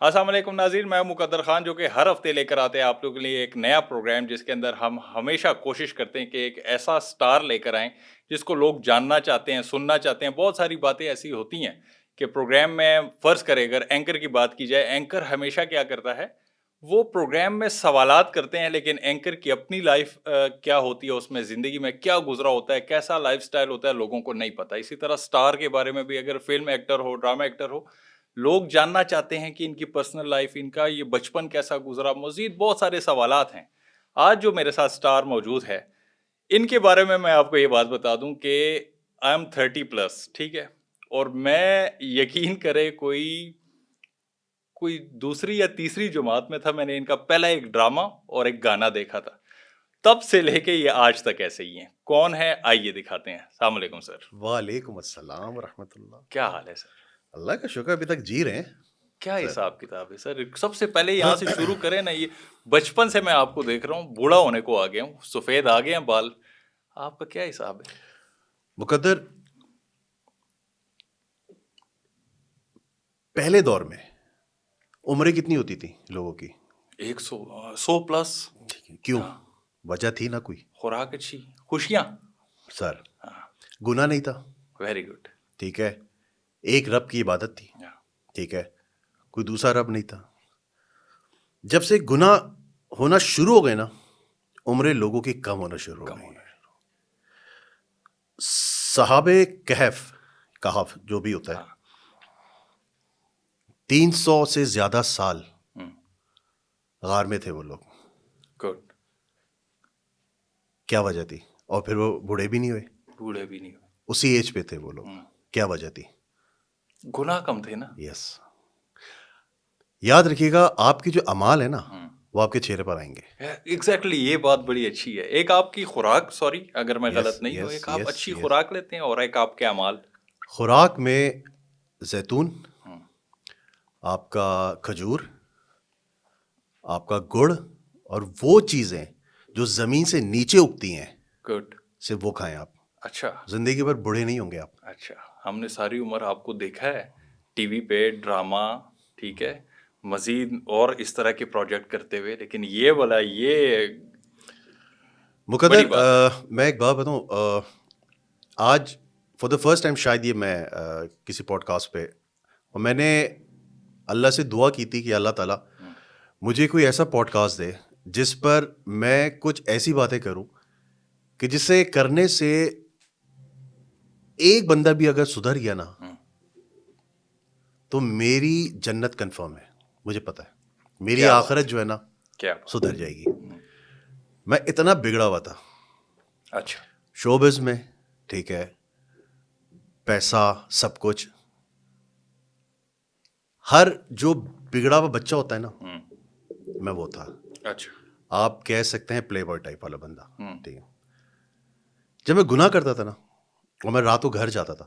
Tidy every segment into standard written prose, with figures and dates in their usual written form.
السلام علیکم ناظرین، میں مقدر خان جو کہ ہر ہفتے لے کر آتے ہیں آپ لوگوں کے لیے ایک نیا پروگرام، جس کے اندر ہم ہمیشہ کوشش کرتے ہیں کہ ایک ایسا سٹار لے کر آئیں جس کو لوگ جاننا چاہتے ہیں، سننا چاہتے ہیں. بہت ساری باتیں ایسی ہوتی ہیں کہ پروگرام میں فرض کرے اگر اینکر کی بات کی جائے، اینکر ہمیشہ کیا کرتا ہے، وہ پروگرام میں سوالات کرتے ہیں، لیکن اینکر کی اپنی لائف کیا ہوتی ہے، اس میں زندگی میں کیا گزرا ہوتا ہے، کیسا لائف سٹائل ہوتا ہے، لوگوں کو نہیں پتہ. اسی طرح سٹار کے بارے میں بھی اگر فلم ایکٹر ہو، ڈرامہ ایکٹر ہو، لوگ جاننا چاہتے ہیں کہ ان کی پرسنل لائف، ان کا یہ بچپن کیسا گزرا. مزید بہت سارے سوالات ہیں. آج جو میرے ساتھ سٹار موجود ہے، ان کے بارے میں آپ کو یہ بات بتا دوں کہ آئی ایم 30+، ٹھیک ہے، اور میں یقین کرے کوئی دوسری یا تیسری جماعت میں تھا، میں نے ان کا پہلا ایک ڈرامہ اور ایک گانا دیکھا تھا. تب سے لے کے یہ آج تک ایسے ہی ہیں. کون ہے آئیے دکھاتے ہیں. السلام علیکم سر. وعلیکم السلام ورحمۃ اللہ. کیا حال ہے سر؟ اللہ کا شکر، ابھی تک جی رہے ہیں. کیا حساب کتاب ہے سر؟ سب سے پہلے یہاں سے شروع کریں نا. یہ بچپن سے میں آپ کو دیکھ رہا ہوں، بوڑھا ہونے کو آ گیا ہوں، سفید آ گئے ہیں بال، آپ کا کیا حساب ہے؟ مقدر، پہلے دور میں عمریں کتنی ہوتی تھی لوگوں کی؟ 100 پلس. کیوں؟ وجہ تھی نا کوئی؟ خوراک اچھی، خوشیاں. سر، گناہ نہیں تھا. Very good. ٹھیک ہے، ایک رب کی عبادت تھی. ٹھیک ہے، کوئی دوسرا رب نہیں تھا. جب سے گناہ ہونا شروع ہو گئے نا، عمریں لوگوں کی کم ہونا شروع ہو گئی. صحابہ کہف جو بھی ہوتا ہے، 300 سے زیادہ سال غار میں تھے وہ لوگ. گڈ. کیا وجہ تھی؟ اور پھر وہ بوڑھے بھی نہیں ہوئے. بوڑھے بھی نہیں ہوئے. اسی ایج پہ تھے وہ لوگ. کیا وجہ تھی؟ گناہ کم تھے نا. یس. یاد رکھیے گا، آپ کی جو اعمال ہے نا، وہ آپ کے چہرے پر آئیں گے. ایگزیکٹلی، یہ بات بڑی اچھی ہے. ایک آپ کی خوراک، سوری اگر میں غلط نہیں ہوں، ایک آپ اچھی خوراک لیتے ہیں، اور ایک آپ کے اعمال. خوراک میں زیتون، آپ کا کھجور، آپ کا گڑ، اور وہ چیزیں جو زمین سے نیچے اگتی ہیں، گڈ، صرف وہ کھائیں آپ. اچھا. زندگی بھر بوڑھے نہیں ہوں گے آپ. اچھا، ہم نے ساری عمر آپ کو دیکھا ہے ٹی وی پہ ڈرامہ، ٹھیک ہے، مزید اور اس طرح کے پروجیکٹ کرتے ہوئے، لیکن یہ والا یہ مقدر، میں ایک بات بتاؤں. آج فار دا فرسٹ ٹائم شاید یہ میں کسی پوڈ کاسٹ پہ، اور میں نے اللہ سے دعا کی تھی کہ اللہ تعالیٰ مجھے کوئی ایسا پوڈ کاسٹ دے جس پر میں کچھ ایسی باتیں کروں کہ جسے کرنے سے ایک بندہ بھی اگر سدھر گیا نا، تو میری جنت کنفرم ہے. مجھے پتا ہے میری آخرت جو ہے نا سدھر جائے گی. میں اتنا بگڑا ہوا تھا. اچھا. شوبز میں، ٹھیک ہے، پیسہ، سب کچھ. ہر جو بگڑا ہوا بچہ ہوتا ہے نا، میں وہ تھا. اچھا. آپ کہہ سکتے ہیں پلے بوائے ٹائپ والا بندہ. ٹھیک ہے. جب میں گناہ کرتا تھا نا، اور میں رات کو گھر جاتا تھا،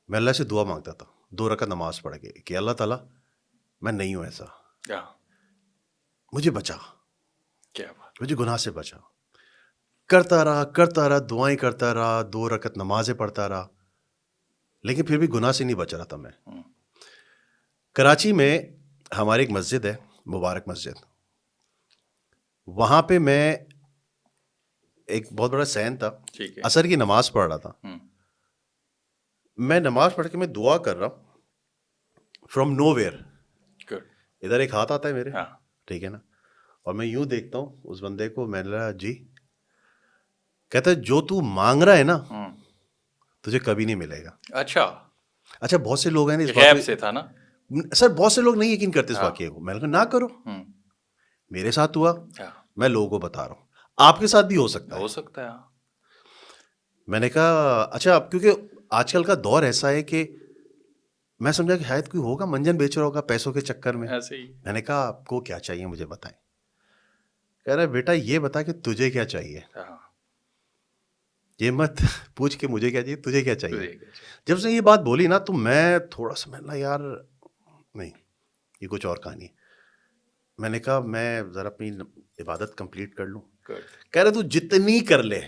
میں اللہ سے دعا مانگتا تھا 2 رکعت نماز پڑھ کے کہ اللہ تعالیٰ میں نہیں ہوں ایسا، مجھے بچا، مجھے گناہ سے بچا. کرتا رہا دعائیں کرتا رہا، 2 رکعت نمازیں پڑھتا رہا، لیکن پھر بھی گناہ سے نہیں بچ رہا تھا میں. کراچی میں ہماری ایک مسجد ہے، مبارک مسجد. وہاں پہ میں ایک بہت بڑا سین تھا، عصر کی نماز پڑھ رہا تھا. میں نماز پڑھ کے میں دعا کر رہا ہوں، فرام نو ویئر ادھر ایک ہاتھ آتا ہے میرے، ٹھیک ہے نا، اور میں یوں دیکھتا ہوں اس بندے کو. میں نے کہا جی، کہتا ہے جو تو مانگ رہا ہے نا تجھے کبھی نہیں ملے گا. اچھا بہت سے لوگ ہیں نا، اس غیب سے تھا نا سر، بہت سے لوگ نہیں یقین کرتے اس واقعے کو. میں نے کہا نہ کرو، میرے ساتھ ہوا، میں لوگوں کو بتا رہا ہوں، آپ کے ساتھ بھی ہو سکتا ہے. میں نے کہا اچھا، کیونکہ آج کل کا دور ایسا ہے کہ میں سمجھا کہ شاید کوئی ہوگا منجن بیچ رہا ہوگا پیسوں کے چکر میں. میں نے کہا آپ کو کیا چاہیے مجھے بتائیں. کہہ رہا بیٹا یہ بتا کہ تجھے کیا چاہیے، یہ مت پوچھ کے مجھے کیا چاہیے، تجھے کیا چاہیے. جب سے یہ بات بولی نا تو میں تھوڑا سا میں یار نہیں، یہ کچھ اور کہانی. میں نے کہا میں ذرا اپنی عبادت کمپلیٹ کر لوں. کہہ رہا تو جتنی کر لے،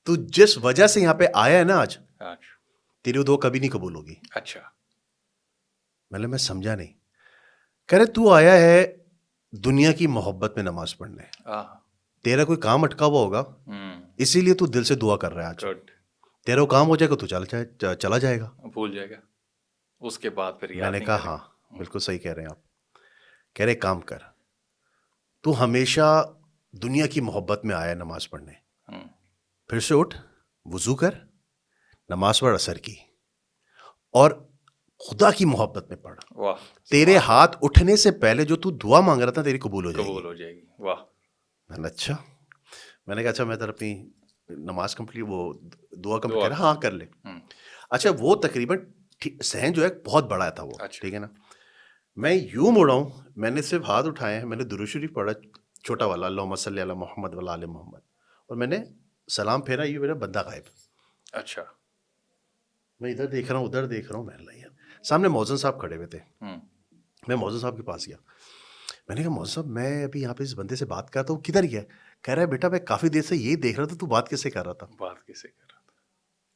تو جس وجہ سے یہاں پہ آیا ہے نا آج، تیری دعا کبھی نہیں قبول ہوگی. اچھا. میں سمجھا نہیں. کہہ رہے تو آیا ہے دنیا کی محبت میں نماز پڑھنے, تیرا کوئی کام اٹکا ہوا ہوگا اسی لیے تو دل سے دعا کر رہا ہے آج. تیرا وہ کام ہو جائے گا تو چلا جائے گا, بھول جائے گا اس کے بعد پھر. میں نے کہا ہاں بالکل صحیح کہہ رہے ہیں آپ. کہہ رہے کام کر, تو ہمیشہ دنیا کی محبت میں آیا نماز پڑھنے, پھر سے اٹھ, وضو کر, نماز پڑھ عصر کی, اور خدا کی محبت میں پڑھ. تیرے ہاتھ اٹھنے سے پہلے جو تو دعا مانگ رہا تھا تیری قبول ہو جائے گی. واہ. میں نے اچھا, میں نے کہا اچھا میں تر اپنی نماز کمپلیٹ وہ دعا کمپلیٹ کر رہا, ہاں کر لے. اچھا وہ تقریباً صحن جو ہے بہت بڑا تھا وہ, ٹھیک ہے نا. میں یوں مڑا ہوں, میں نے صرف ہاتھ اٹھائے ہیں, میں نے درود شریف پڑھا چھوٹا والا اللہم صلی علی محمد وعلی آل محمد, اور میں نے سلام پھیرا, یہ میرا بندہ غائب. اچھا. میں ادھر دیکھ رہا ہوں ادھر دیکھ رہا ہوں, میں سامنے مؤذن صاحب کھڑے ہوئے تھے. میں مؤذن صاحب کے پاس گیا, میں نے کہا مؤذن صاحب میں ابھی یہاں پہ اس بندے سے بات کرتا ہوں, کدھر گیا؟ کہہ رہا ہے بیٹا میں کافی دیر سے یہی دیکھ رہا تھا تو بات کس سے کر رہا تھا.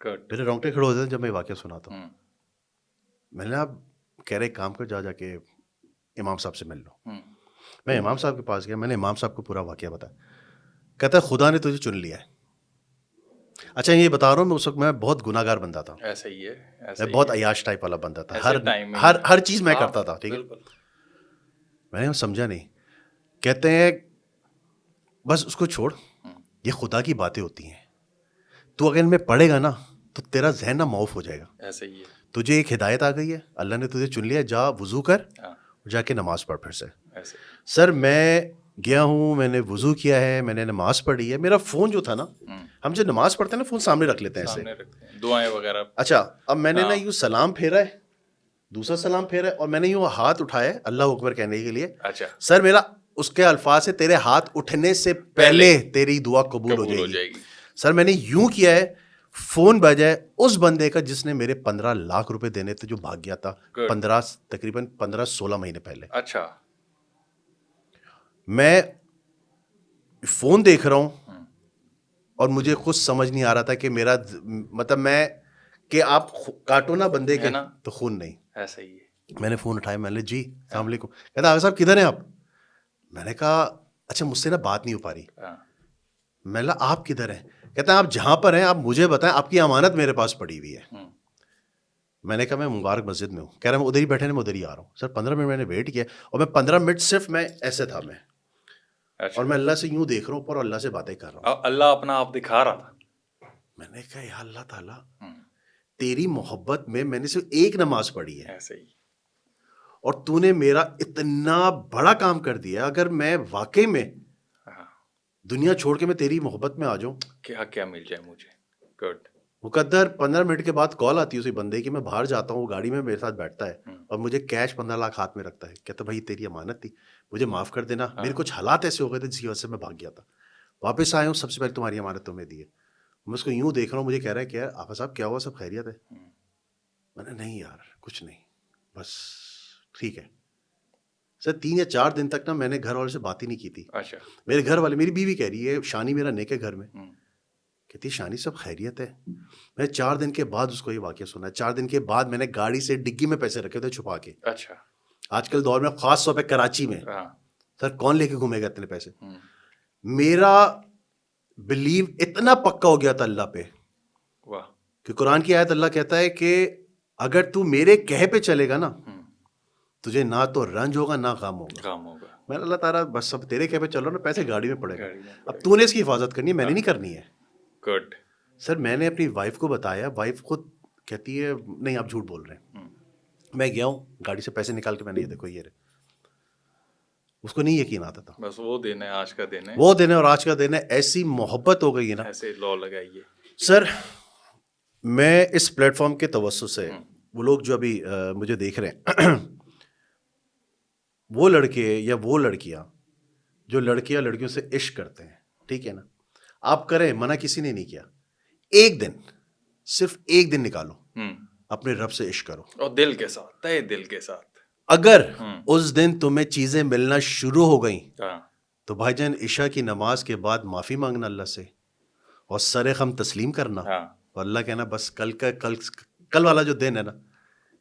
میرے رونگٹے کھڑے ہوتے ہیں جب میں واقعہ سناتا ہوں. میں نے آپ کہہ رہے کام کر, جا کے امام صاحب سے مل لو. میں امام صاحب کے پاس گیا, میں نے امام صاحب کو پورا واقعہ بتایا. کہتا ہے خدا نے تجھے چن لیا ہے. اچھا یہ بتا رہا ہوں, میں اس وقت میں بہت گناہ گار بندہ تھا, ایسا ہی ہے, میں بہت عیاش ٹائپ والا بندہ تھا, ہر چیز میں کرتا تھا, ٹھیک ہے. میں نے سمجھا نہیں. کہتے ہیں بس اس کو چھوڑ, یہ خدا کی باتیں ہوتی ہیں, تو اگر ان میں پڑھے گا نا تو تیرا ذہن نہ معاف ہو جائے گا. ایسا ہی ہے, تجھے ایک ہدایت آ گئی ہے, اللہ نے تجھے چن لیا, جا وضو کر, جا کے نماز پڑھ پھر سے. سر میں گیا ہوں, میں نے وضو کیا ہے, میں نے نماز پڑھی ہے. میرا فون جو تھا نا, ہم جب نماز پڑھتے ہیں نا فون سامنے رکھ لیتے ہیں ایسے, دعائیں وغیرہ. اچھا اب میں نے نا یوں سلام پھیرا ہے, دوسرا سلام پھیرا ہے, اور میں نے یوں ہاتھ اٹھایا اللہ اکبر کہنے کے لیے. اچھا سر میرا اس کے الفاظ سے تیرے ہاتھ اٹھنے سے پہلے تیری دعا قبول ہو جائے گی. سر میں نے یوں کیا ہے, فون بجائے اس بندے کا جس نے میرے 15 لاکھ روپے دینے تھے, جو بھاگ گیا تھا تقریباً 15-16 مہینے پہلے. اچھا. میں فون دیکھ رہا ہوں اور مجھے خود سمجھ نہیں آ رہا تھا کہ میرا مطلب میں کہ آپ کاٹو نا بندے کے تو خون نہیں. ایسا ہی ہے. میں نے فون اٹھایا, میں نے جی السلام علیکم. کہتا آغا صاحب کدھر ہیں آپ؟ میں نے کہا اچھا مجھ سے نا بات نہیں ہو پا رہی. میں نے آپ کدھر ہیں؟ کہتا ہے آپ جہاں پر ہیں آپ مجھے بتائیں, آپ کی امانت میرے پاس پڑی ہوئی ہے. میں نے کہا میں مبارک مسجد میں ہوں. کہہ رہا میں ادھر ہی بیٹھے, میں ادھر ہی آ رہا ہوں. سر 15 منٹ میں نے ویٹ کیا, اور میں 15 منٹ صرف میں ایسے تھا میں, اور میں اللہ سے یوں دیکھ رہا ہوں اور اللہ سے باتیں کر رہا ہوں. اللہ اپنا آپ دکھا رہا تھا. میں نے کہا یا اللہ تعالیٰ تیری محبت میں نے صرف ایک نماز پڑھی ہے, ایسے ہی, اور تو نے میرا اتنا بڑا کام کر دیا. اگر میں واقعی میں دنیا چھوڑ کے میں تیری محبت میں آ جاؤں, کیا مل جائے مجھے. گڈ. مقدر 15 منٹ کے بعد کال آتی ہے اسی بندے کی, میں باہر جاتا ہوں, وہ گاڑی میں میرے ساتھ بیٹھتا ہے اور مجھے کیش 15 لاکھ ہاتھ میں رکھتا ہے. کہتا بھائی تیری امانت تھی, مجھے معاف کر دینا, میرے کچھ حالات ایسے ہو گئے تھے جس کی وجہ سے میں بھاگ گیا تھا. واپس آیا ہوں, سب سے پہلے تمہاری امانت تمہیں دی ہے. میں اس کو یوں دیکھ رہا ہوں, مجھے کہہ رہا ہے کہ آقا صاحب کیا ہوا, سب خیریت ہے؟ میں نے نہیں یار کچھ نہیں, بس ٹھیک ہے. سر 3 یا 4 دن تک نا میں نے گھر والوں سے بات ہی نہیں کی تھی. اچھا. میرے گھر والے, میری بیوی کہہ رہی ہے شانی میرا نیک ہے گھر میں, کہتی شانی سب خیریت ہے. میں 4 دن کے بعد اس کو یہ واقعہ سنا. 4 دن کے بعد میں نے گاڑی سے ڈگی میں پیسے رکھے تھے چھپا کے. اچھا. آج کل دور میں خاص طور پہ کراچی میں سر کون لے کے گھومے گا اتنے پیسے. میرا بلیو اتنا پکا ہو گیا تھا اللہ پہ کہ قرآن کی آیت اللہ کہتا ہے کہ اگر تو میرے کہے پہ چلے گا نا تجھے نہ تو رنج ہوگا نہ غم ہوگا. میں اللہ تعالیٰ بس سب تیرے کہے پہ چل رہا ہوں نا, پیسے گاڑی میں پڑے گا, اب تو نے اس کی حفاظت کرنی ہے, میں نے نہیں کرنی ہے. گڈ. سر میں نے اپنی وائف کو بتایا, وائف خود کہتی ہے نہیں آپ جھوٹ بول رہے ہیں. میں گیا ہوں گاڑی سے پیسے نکال کے میں نے یہ دیکھو یہ رہے. اس کو نہیں یقین آتا تھا, بس وہ دن ہے آج کا دن ہے, وہ دن ہے اور آج کا دن ہے. ایسی محبت ہو گئی ہے نا, ایسے لو لگائیے. سر میں اس پلیٹ فارم کے توسط سے وہ لوگ جو ابھی مجھے دیکھ رہے ہیں, وہ لڑکے یا وہ لڑکیاں جو لڑکیاں لڑکیوں سے عشق کرتے ہیں, ٹھیک ہے نا, آپ کریں, منع کسی نے نہیں کیا. ایک دن, صرف ایک دن نکالو, اپنے رب سے عشق کرو, اور دل کے ساتھ, تہ دل کے ساتھ. اگر اس دن تمہیں چیزیں ملنا شروع ہو گئیں تو بھائی جان عشاء کی نماز کے بعد معافی مانگنا اللہ سے, اور سر خم تسلیم کرنا, اور اللہ کہنا بس کل والا جو دن ہے نا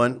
1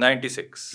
96.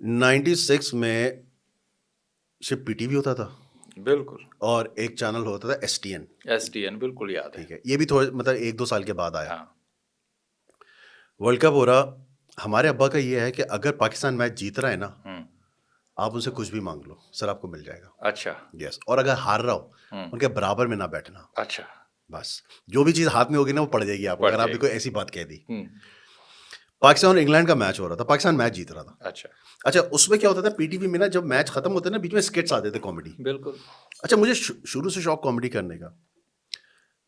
96 میں صرف پی ٹی وی ہوتا تھا بالکل, اور ایک چینل ہوتا تھا STN. بالکل یاد ہے. ٹھیک ہے, یہ بھی تھوڑا مطلب 1-2 سال کے بعد آیا. ہاں, ورلڈ کپ ہو رہا, ہمارے ابا کا یہ ہے کہ اگر پاکستان میچ جیت رہا ہے نا, آپ ان سے کچھ بھی مانگ لو سر, آپ کو مل جائے گا. اچھا, یس. اور اگر ہار رہا ہو ان کے برابر میں نہ بیٹھنا. اچھا, بس جو بھی چیز ہاتھ میں ہوگی نا وہ پڑ جائے گی آپ کو, اگر آپ نے کوئی ایسی بات کہہ دی. پاکستان اور انگلینڈ کا میچ ہو رہا تھا, پاکستان میچ جیت رہا تھا. اچھا, اس میں کیا ہوتا تھا پی ٹی وی میں نا, جب میچ ختم ہوتا ہے نا, بیچ میں اسکٹس آتے تھے کامیڈی. بالکل. اچھا, مجھے شروع سے شوق کامیڈی کرنے کا.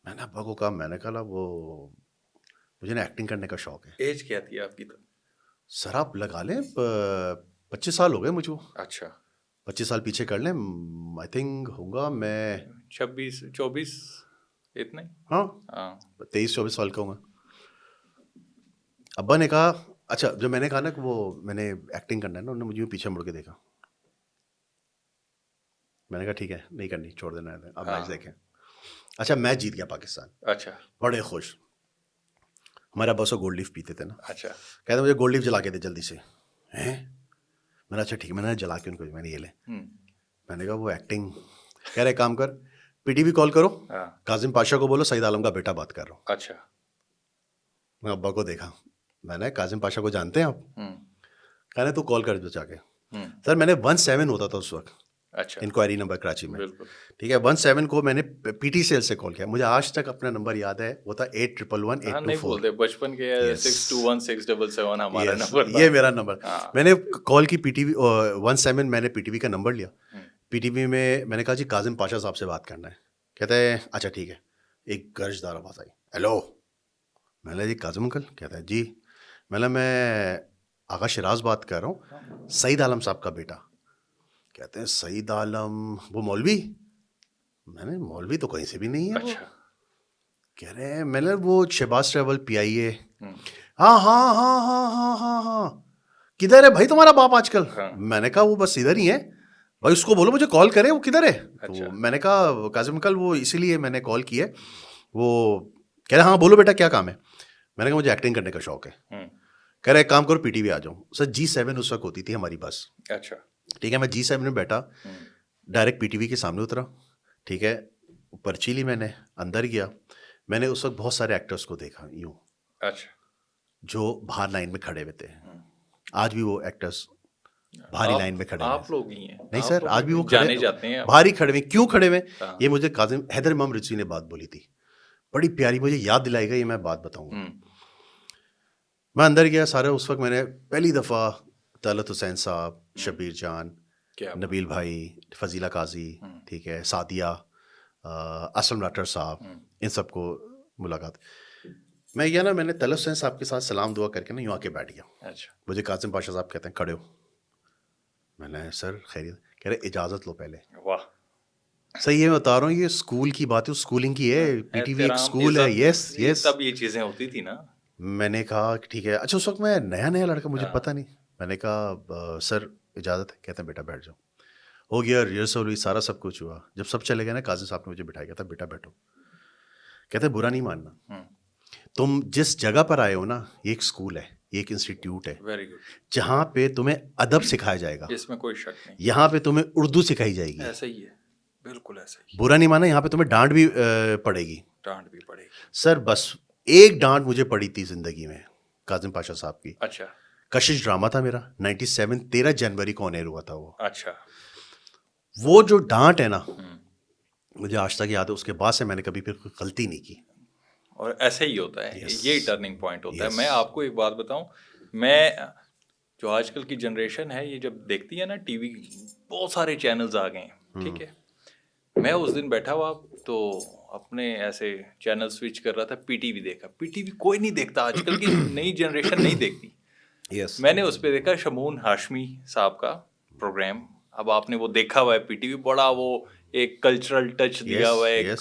میں نے ابا کو کہا, میں نے کہا وہ مجھے نا ایکٹنگ کرنے کا شوق ہے. ایج کیا تھی آپ کی تو؟ سر آپ لگا لیں 25 سال ہو گئے مجھے. اچھا, 25 سال پیچھے کر لیں, آئی تھنک ہوگا میں 26-24 اتنا ہی. ہاں, 23-24 سال کا ہوں گا. ابا نے کہا, اچھا جب میں نے کہا نا کہ وہ میں نے ایکٹنگ کرنا ہے نا, انہوں نے مجھے پیچھے مڑ کے دیکھا. میں نے کہا ٹھیک ہے, نہیں کرنی, چھوڑ دینا ہے, اب میچ دیکھیں. اچھا, میچ جیت گیا پاکستان. اچھا, بڑے خوش. ہمارے ابا سو گولڈ لیف پیتے تھے نا. اچھا, کہتے مجھے گولڈ لیف جلا کے دے جلدی سے. میں نے اچھا ٹھیک ہے, میں نے جلا کے ان کو, میں نے یہ لے. میں نے کہا وہ ایکٹنگ, کہہ رہے کام کر, پی ٹی وی کال کرو, کاظم پاشا کو بولو سعید عالم کا بیٹا بات کر رہا ہوں. اچھا, میں ابا کو دیکھا, میں نے کاظم پاشا کو جانتے ہیں آپ؟ کہہ رہے تو کال کر دو جا کے. سر میں نے 17 ہوتا تھا اس وقت. اچھا, انکوائری نمبر کراچی میں. بالکل. ٹھیک ہے, 17 کو میں نے پی ٹی سیل سے کال کیا. مجھے آج تک اپنا نمبر یاد ہے, وہ تھا 8111-824. نہیں بولتے بچپن کے 621677 ہمارا نمبر, یہ میرا نمبر. میں نے کال کی پی ٹی وی 17, میں نے پی ٹی وی کا نمبر لیا. پی ٹی وی میں نے کہا جی کاظم پاشا صاحب سے بات کرنا ہے. کہتے ہیں اچھا ٹھیک ہے. ایک گرج دار آواز آئی, ہیلو. میں نے جی کاظم انکل. کہتا ہے جی. میں آغا شراز بات کر رہا ہوں, سعید عالم صاحب کا بیٹا. کہتے ہیں سعید عالم وہ مولوی؟ میں نے مولوی تو کہیں سے بھی نہیں ہے. اچھا, کہہ رہے ہیں میں نے وہ شہباز ٹریول پی آئی اے. ہاں ہاں ہاں ہاں ہاں ہاں ہاں, کدھر ہے بھائی تمہارا باپ آج کل؟ میں نے کہا وہ بس ادھر ہی ہے بھائی, اس کو بولو مجھے کال کرے, وہ کدھر ہے؟ تو میں نے کہا کاظم انکل وہ اسی لیے میں نے کال کی ہے. وہ کہہ رہے ہاں بولو بیٹا کیا کام ہے؟ میں نے کہا مجھے ایکٹنگ کرنے کا شوق ہے. کہہ رہے ایک کام کرو پی ٹی وی آ جاؤں. سر G7 اس وقت ہوتی تھی ہماری بس. اچھا, ٹھیک ہے, میں G7 میں بیٹھا, ڈائریکٹ پی ٹی وی کے سامنے اترا. ٹھیک ہے, پرچی لی, میں نے اندر گیا. میں نے اس وقت بہت سارے ایکٹرس کو دیکھا یوں, اچھا, جو باہر لائن میں کھڑے ہوئے تھے. آج بھی وہ ایکٹرس بھاری لائن میں کھڑے ہیں. آپ لوگ ہی ہیں. نہیں سر, آج بھی وہ جانے جاتے ہیں, بھاری کھڑے ہوئے. کیوں کھڑے ہوئے؟ یہ مجھے کاظم حیدر امام رضوی نے بات بولی تھی, بڑی پیاری, مجھے یاد دلائے گا, یہ میں بات بتاؤں گا. میں اندر گیا سارے. اس وقت میں نے پہلی دفعہ طلعت حسین صاحب, شبیر جان, نبیل بھائی, فضیلہ قاضی, ٹھیک ہے, سعدیہ, اسلم ڈاکٹر صاحب, ان سب کو ملاقات. میں گیا نا, میں نے طلعت حسین صاحب کے ساتھ سلام دعا کر کے نا یوں آ کے بیٹھ گیا. اچھا, مجھے کاظم پاشا صاحب کہتے ہیں کھڑے ہو. میں نے سر خیریت؟ کہہ رہے اجازت لو پہلے. واہ, صحیح ہے, میں بتا رہا ہوں, یہ اسکول کی بات ہے, اسکولنگ کی ہے, پی ٹی وی ایک اسکول ہے. یس یس, تب یہ چیزیں ہوتی تھی نا. میں نے کہا ٹھیک ہے. اچھا, اس وقت میں نیا لڑکا, مجھے پتہ نہیں. میں نے کہا سر اجازت ہے؟ کہتے ہیں بیٹا بیٹھ جاؤ. ہو گیا, ریہرسل ہوئی, سارا سب کچھ ہوا. جب سب چلے گئے نا, قاضی صاحب نے مجھے بٹھایا, کہتا بیٹا بیٹھو. کہتے برا نہیں ماننا, تم جس جگہ پر آئے ہو نا, یہ ایک اسکول ہے, یہ ایک انسٹیٹیوٹ ہے, ویری گڈ, جہاں پہ تمہیں ادب سکھایا جائے گا. اس میں کوئی شک نہیں. یہاں پہ تمہیں اردو سکھائی جائے گی. ایسا ہی ہے, بالکل ایسا ہی. برا نہیں ماننا, یہاں پہ تمہیں ڈانٹ بھی پڑے گی. ڈانٹ بھی پڑے گی. سر بس ایک ڈانٹ مجھے پڑی تھی زندگی میں, کاظم پاشا صاحب کی. اچھا, کشش ڈرامہ تھا میرا 97, 13 جنوری کو آن ایئر ہوا تھا وہ. اچھا, وہ جو ڈانٹ ہے نا, مجھے آج تک یاد ہے. اس کے بعد سے میں نے کبھی پھر کوئی غلطی نہیں کی. اور ایسے ہی ہوتا ہے, یہی ٹرننگ پوائنٹ ہوتا ہے. میں آپ کو ایک بات بتاؤں, میں جو آج کل کی جنریشن ہے, یہ جب دیکھتی ہے نا ٹی وی, بہت سارے چینلز آ گئے ہیں, ٹھیک ہے. میں اس دن بیٹھا ہوا تو اپنے ایسے چینل سوئچ کر رہا تھا, پی ٹی وی دیکھا. پی ٹی وی کوئی نہیں دیکھتا, آج کل کی نئی جنریشن نہیں دیکھتی. یس, میں نے اس پہ دیکھا شمون ہاشمی صاحب کا پروگرام. اب آپ نے وہ دیکھا ہوا ہے پی ٹی وی, بڑا وہ ایک کلچرل ٹچ دیا ہوا ہے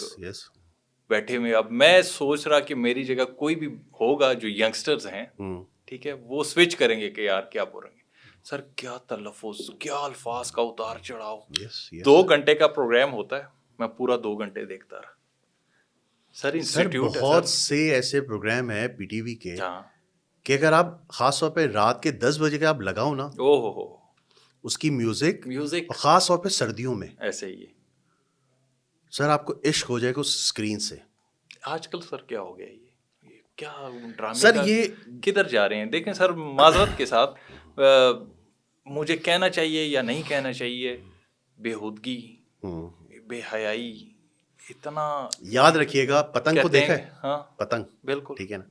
بیٹھے میں. اب میں سوچ رہا کہ میری جگہ کوئی بھی ہوگا جو ینگسٹرز ہیں, ٹھیک ہے, وہ سوئچ کریں گے کہ یار کیا بولیں گے. سر کیا تلفظ, کیا الفاظ کا اتار چڑھاؤ. 2 گھنٹے کا پروگرام ہوتا ہے, میں پورا 2 گھنٹے دیکھتا رہا. سر انسٹیٹیوٹ بہت سے ایسے پروگرام ہیں پی ٹی وی کے کہ اگر آپ خاص طور پہ رات کے 10 بجے کے آپ لگاؤ نا, او ہو اس کی میوزک میوزک خاص طور پہ سردیوں میں ایسے ہی ہے. سر آپ کو عشق ہو جائے گا اس اسکرین سے. آج کل سر کیا ہو گیا یہ کیا ڈرامے سر کا یہ کدھر جا رہے ہیں؟ دیکھیں سر معذرت کے ساتھ مجھے کہنا چاہیے یا نہیں کہنا چاہیے، بےہودگی، بے حیائی، اتنا. یاد رکھیے گا پتنگ کو دیکھا ہے؟ ہاں پتنگ بالکل ٹھیک ہے نا،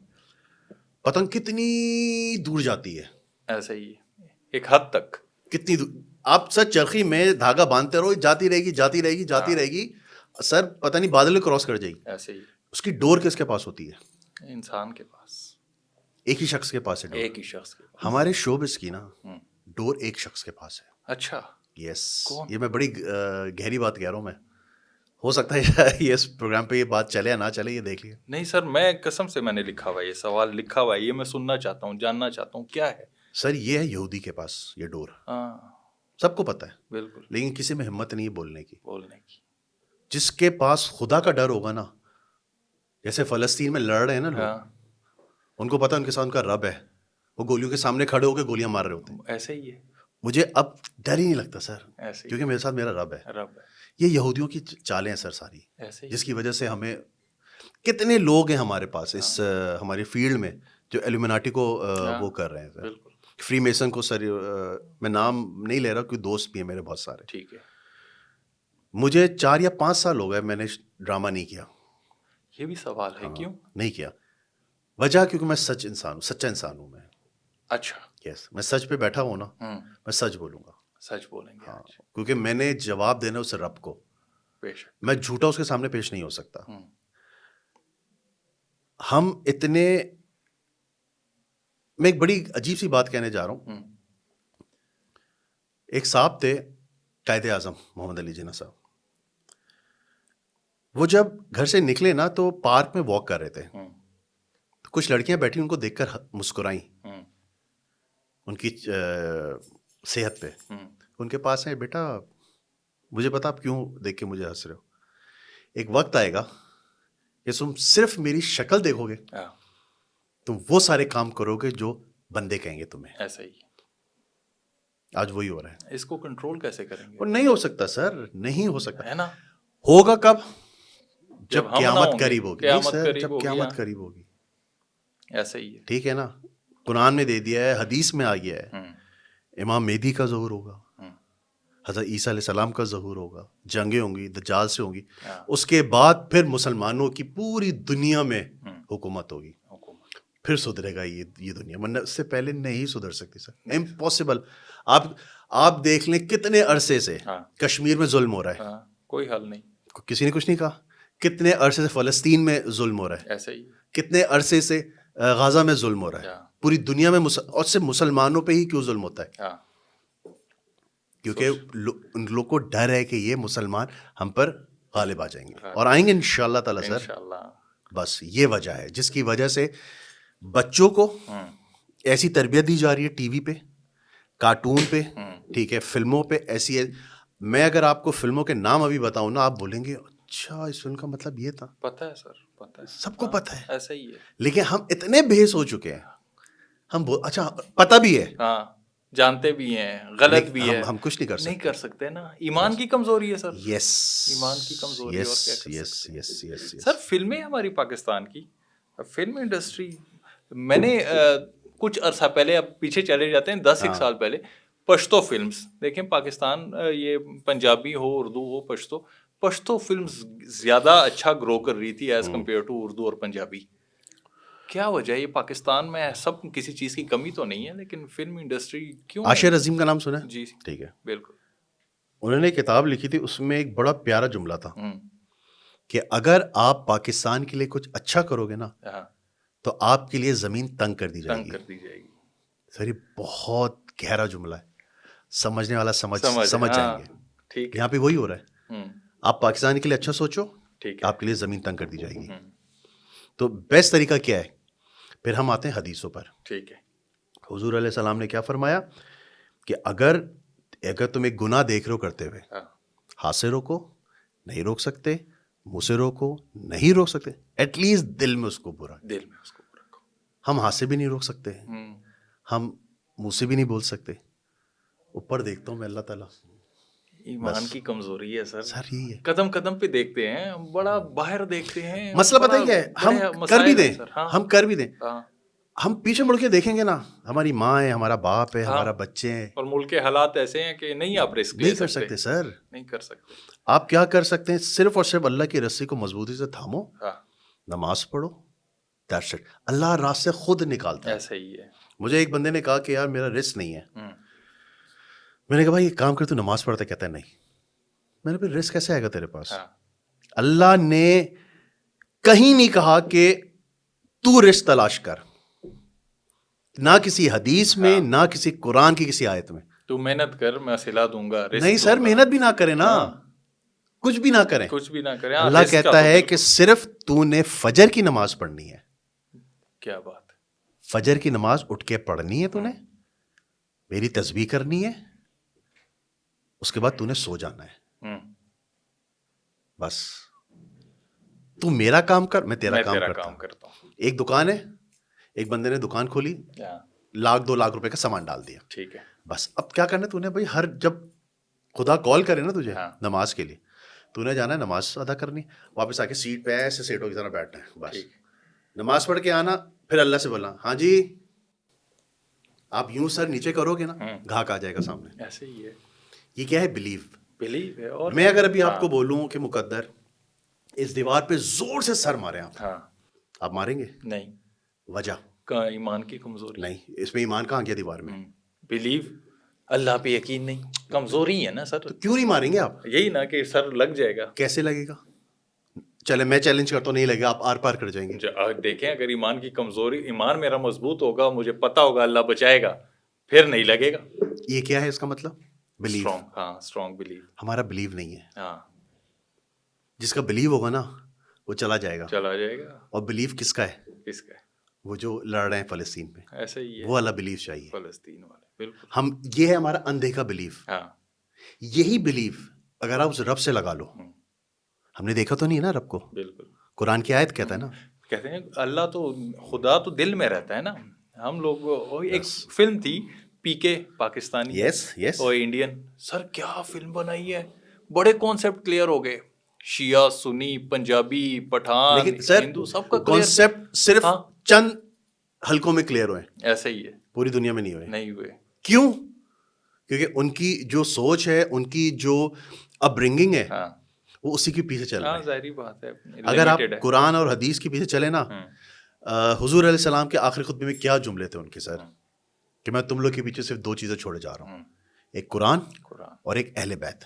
پتنگ کتنی دور جاتی ہے، ایسا ہی ہے ایک حد تک. کتنی دور. آپ سر چرخی میں دھاگا باندھتے رہو، جاتی رہے گی جاتی رہے گی جاتی رہے گی، سر پتہ نہیں بادل کراس کر جائے گی. ایسے ہی اس کی ڈور کس کے پاس ہوتی ہے؟ انسان کے پاس، ایک ہی شخص کے پاس ہے ڈور. ایک ہی شخص کے پاس. ہمارے شوبز کی نا ڈور ایک شخص کے پاس ہے. اچھا یس، کون؟ یہ میں بڑی گہری بات کہہ رہا ہوں میں. ہو سکتا ہے یہ اس پروگرام پہ یہ بات چلے یا نہ چلے، یہ دیکھ لیے. نہیں سر، میں قسم سے میں نے لکھا ہوا ہے، یہ سوال لکھا ہوا ہے، یہ میں سننا چاہتا ہوں، جاننا چاہتا ہوں کیا ہے. سر یہ ہے یہودی کے پاس یہ ڈور، ہاں سب کو پتہ ہے، بالکل، لیکن کسی میں ہمت نہیں بولنے کی. بولنے کی. جس کے پاس خدا کا ڈر ہوگا نا، جیسے فلسطین میں لڑ رہے ہیں نا ہاں لوگ، ان کو پتا ان کے ساتھ ان کا رب ہے، وہ گولیوں کے سامنے کھڑے ہو کے گولیاں مار رہے ہوتے ہیں. ایسے ہی ہے، مجھے اب ڈر ہی نہیں لگتا سر، ایسے ہی کیونکہ میرے ساتھ میرا رب ہے. رب ہے. یہ یہودیوں کی چالیں ہیں سر ساری، ایسے ہی جس کی وجہ سے ہمیں کتنے لوگ ہیں ہمارے پاس اس ہماری فیلڈ میں جو ایلومیناٹی کو وہ کر رہے ہیں سر. بالکل فری میسن کو سر میں نام نہیں لے رہا، کوئی دوست بھی ہیں میرے بہت سارے. ٹھیک ہے. مجھے 4 یا 5 سال ہو گئے میں نے ڈرامہ نہیں کیا. یہ بھی سوال ہے، کیوں نہیں کیا؟ وجہ کیونکہ میں سچ انسان ہوں، سچا انسان ہوں میں. اچھا یس، میں سچ پہ بیٹھا ہوں نا، میں سچ بولوں گا. سچ بولیں گے. ہاں، کیونکہ میں نے جواب دینا اس رب کو، بے شک. میں جھوٹا اس کے سامنے پیش نہیں ہو سکتا. ہم اتنے، میں ایک بڑی عجیب سی بات کہنے جا رہا ہوں. ایک صاحب تھے قائد اعظم محمد علی جناح صاحب، وہ جب گھر سے نکلے نا تو پارک میں واک کر رہے تھے، تو کچھ لڑکیاں بیٹھی ان کو دیکھ کر مسکرائیں ان کی صحت پہ. ان کے پاس ہے، بیٹا مجھے پتا آپ کیوں دیکھ کے مجھے ہنس رہے ہو، ایک وقت آئے گا کہ تم صرف میری شکل دیکھو گے، تم وہ سارے کام کرو گے جو بندے کہیں گے تمہیں. ایسا ہی. آج وہی ہو رہا ہے. اس کو کنٹرول کیسے کریں گے؟ وہ نہیں ہو سکتا سر، نہیں ہو سکتا. ہے نا. ہوگا کب؟ جب جب ہم نہ ہوں قیامت گے. قریب ہوگی. قیامت نہیں سر، قریب جب ہوگی، قیامت ہاں. قریب ہوگی. ایسا ہی ہے. ٹھیک ہے نا، قرآن میں دے دیا ہے، حدیث میں آ گیا ہے، امام مہدی کا ظہور ہوگا، حضرت عیسیٰ علیہ السلام کا ظہور ہوگا، جنگیں ہوں گی، دجال سے ہوں گی، اس کے بعد پھر مسلمانوں کی پوری دنیا میں حکومت ہوگی، پھر سدھرے گا یہ دنیا، ورنہ اس سے پہلے نہیں سدھر سکتی سر، امپاسبل. آپ دیکھ لیں کتنے عرصے سے کشمیر میں ظلم ہو رہا ہے، کوئی حل نہیں، کسی نے کچھ نہیں کہا. کتنے عرصے سے فلسطین میں ظلم ہو رہا ہے، ایسا ہی. کتنے عرصے سے غزہ میں ظلم ہو رہا ہے، پوری دنیا میں اور صرف مسلمانوں پہ ہی کیوں ظلم ہوتا ہے؟ کیونکہ ان لوگ کو ڈر ہے کہ یہ مسلمان ہم پر غالب آ جائیں گے، اور آئیں گے انشاءاللہ تعالی سر. بس یہ وجہ ہے جس کی وجہ سے بچوں کو ایسی تربیت دی جا رہی ہے، ٹی وی پہ، کارٹون پہ، ٹھیک ہے، فلموں پہ ایسی ہے. میں اگر آپ کو فلموں کے نام ابھی بتاؤں نا، آپ بولیں گے اچھا اس فلم کا مطلب یہ تھا. پتہ ہے سر، پتہ ہے، سب کو پتہ ہے، ایسا ہی ہے. لیکن ہم اتنے بحث ہو چکے ہیں، ہم اچھا پتہ بھی ہے، ہاں جانتے بھی ہیں، غلط بھی ہے، ہم کچھ نہیں کر سکتے نا. ایمان کی کمزوری ہے سر. یس، ایمان کی کمزوری. اور کیا کر یس سکتے ہیں یس یس یس. سر فلمیں ہماری پاکستان کی فلم انڈسٹری، میں نے کچھ عرصہ پہلے، اب پیچھے چلے جاتے ہیں 10 سال پہلے، پشتو فلمز دیکھیں پاکستان، یہ پنجابی ہو، اردو ہو، پشتو فلمز زیادہ اچھا گرو کر رہی تھی ایز کمپیئر ٹو اردو اور پنجابی. کیا وجہ ہے؟ یہ پاکستان میں سب کسی چیز کی کمی تو نہیں ہے، لیکن فلم انڈسٹری کیوں؟ عاشر عظیم کا نام سنا ہے؟ جی ٹھیک ہے، بالکل. انہوں نے کتاب لکھی تھی، اس میں ایک بڑا پیارا جملہ تھا کہ اگر آپ پاکستان کے لیے کچھ اچھا کرو گے نا تو آپ کے لیے زمین تنگ کر دی جائے گی. سر یہ بہت گہرا جملہ ہے، سمجھنے والا سمجھ جائیں گے. یہاں پہ وہی ہو رہا ہے، آپ پاکستان کے لیے اچھا سوچو، آپ کے لیے زمین تنگ کر دی جائے گی. تو بیسٹ طریقہ کیا ہے؟ پھر ہم آتے ہیں حدیثوں پر. ٹھیک ہے. حضور علیہ السلام نے کیا فرمایا کہ اگر تم ایک گناہ دیکھ رہے ہو کرتے ہوئے، ہاتھ سے روکو، نہیں روک سکتے، منہ سے روکو، نہیں روک سکتے، ایٹ لیسٹ دل میں اس کو برا. ہم ہاتھ سے بھی نہیں روک سکتے، ہم منہ سے بھی نہیں بول سکتے، اوپر دیکھتا ہوں میں اللہ تعالیٰ. ایمان کی کمزوری ہے سر. سر یہی ہے قدم قدم پہ دیکھتے ہیں, بڑا باہر دیکھتے ہیں. مسئلہ پتہ ہی ہے, ہم کر بھی دیں, ہم کر بھی دیں, ہم پیچھے مڑ کے دیکھیں گے نا, ہماری ماں ہے, ہمارا باپ ہے, ہمارا بچے ہیں, اور ملک کے حالات ایسے ہیں کہ نہیں آپ رسک نہیں کر سکتے سر. نہیں کر سکتے. آپ کیا کر سکتے ہیں, صرف اور صرف اللہ کی رسی کو مضبوطی سے تھامو, نماز پڑھو, دیٹس اٹ. اللہ راست سے خود نکالتا ہے. ایسا ہی ہے. مجھے ایک بندے نے کہا کہ یار میرا رسک نہیں ہے. میں نے کہا بھائی ایک کام کر, تو نماز پڑھتا. کہتا ہے نہیں. میں نے پھر رسک کیسے آئے گا تیرے پاس؟ اللہ نے کہیں نہیں کہا کہ تو رزق تلاش کر, نہ کسی حدیث میں, نہ کسی قرآن کی کسی آیت میں. تو محنت کر, میں سلا دوں گا. نہیں سر, محنت بھی نہ کرے نا, کچھ بھی نہ کریں, کچھ بھی نہ کریں. اللہ کہتا ہے کہ صرف تو نے فجر کی نماز پڑھنی ہے. کیا بات. فجر کی نماز اٹھ کے پڑھنی ہے, تو نے میری تسبیح کرنی ہے, اس کے بعد تو نے سو جانا ہے. بس تو میرا کام کر, میں تیرا کام کرتا ہوں. ایک دکان ہے, ایک بندے نے دکان کھولی, 1-2 لاکھ روپے کا سامان ڈال دیا. ٹھیک ہے. بس اب کیا کرنا تو نے بھائی, ہر جب خدا کال کرے نا تجھے نماز کے لیے, تو نے جانا ہے نماز ادا کرنی, واپس آ کے سیٹ پہ ایسے سیٹوں کی طرح بیٹھنا ہے. بس نماز پڑھ کے آنا, پھر اللہ سے بولنا ہاں جی. آپ یوں سر نیچے کرو گے نا, گھاک آ جائے گا سامنے. ایسے ہی ہے. یہ کیا ہے؟ بلیو ہے. اور میں اگر ابھی آپ کو بولوں کہ مقدر اس دیوار پہ زور سے سر مارے آپ ماریں گے؟ نہیں. وجہ ایمان کی کمزوری. نہیں, اس میں ایمان کہاں گیا دیوار میں؟ بلیو, اللہ پہ یقین نہیں, کمزوری ہے نا سر. تو کیوں نہیں ماریں گے آپ؟ یہی نا کہ سر لگ جائے گا. کیسے لگے گا؟ چلے میں چیلنج کرتا ہوں, نہیں لگے گا, آپ آر پار کر جائیں گے. دیکھیں اگر ایمان کی کمزوری, ایمان میرا مضبوط ہوگا, مجھے پتا ہوگا اللہ بچائے گا, پھر نہیں لگے گا. یہ کیا ہے اس کا مطلب؟ بلیو. Strong blue. ہمارا بلیو نہیں ہے. جس کا بلیو ہوگا نا وہ چلا جائے گا. اور بلیو کس کا ہے؟ کس کا ہے؟ وہ جو لڑ رہے ہیں فلسطین میں, ایسا ہی ہے. وہ والا بلیو چاہیے. فلسطین والے. بالکل. ہم یہ ہے ہمارا اندھیکا بلیو. یہی بلیو اگر آپ اس رب سے لگا لو, ہم نے دیکھا تو نہیں ہے نا رب کو. بالکل. قرآن کی آیت کہتا ہے نا, کہتے ہیں اللہ تو, خدا تو دل میں رہتا ہے نا. ہم لوگ, ایک فلم تھی پی کے, پاکستانی. یس اور انڈین. سر کیا فلم بنائی ہے, بڑے کانسیپٹ کلیئر ہو گئے. شیعہ, سنی, پنجابی, پٹھان, ہندو, سب کا کانسیپٹ صرف چند حلقوں میں کلیئر ہوئے. ایسا ہی ہے. پوری دنیا میں نہیں ہوئے. کیوں؟ کیونکہ ان کی جو سوچ ہے, ان کی جو اپ برنگنگ ہے, وہ اسی کے پیچھے چل رہا ہے. ظاہری بات ہے. اگر آپ قرآن اور حدیث کے پیچھے چلے نا, حضور علیہ السلام کے آخری خطبے میں کیا جملے تھے ان کے سر, کہ میں تم لوگ کے پیچھے صرف 2 چیزیں چھوڑے جا رہا ہوں, ایک قرآن اور ایک اہل بیت.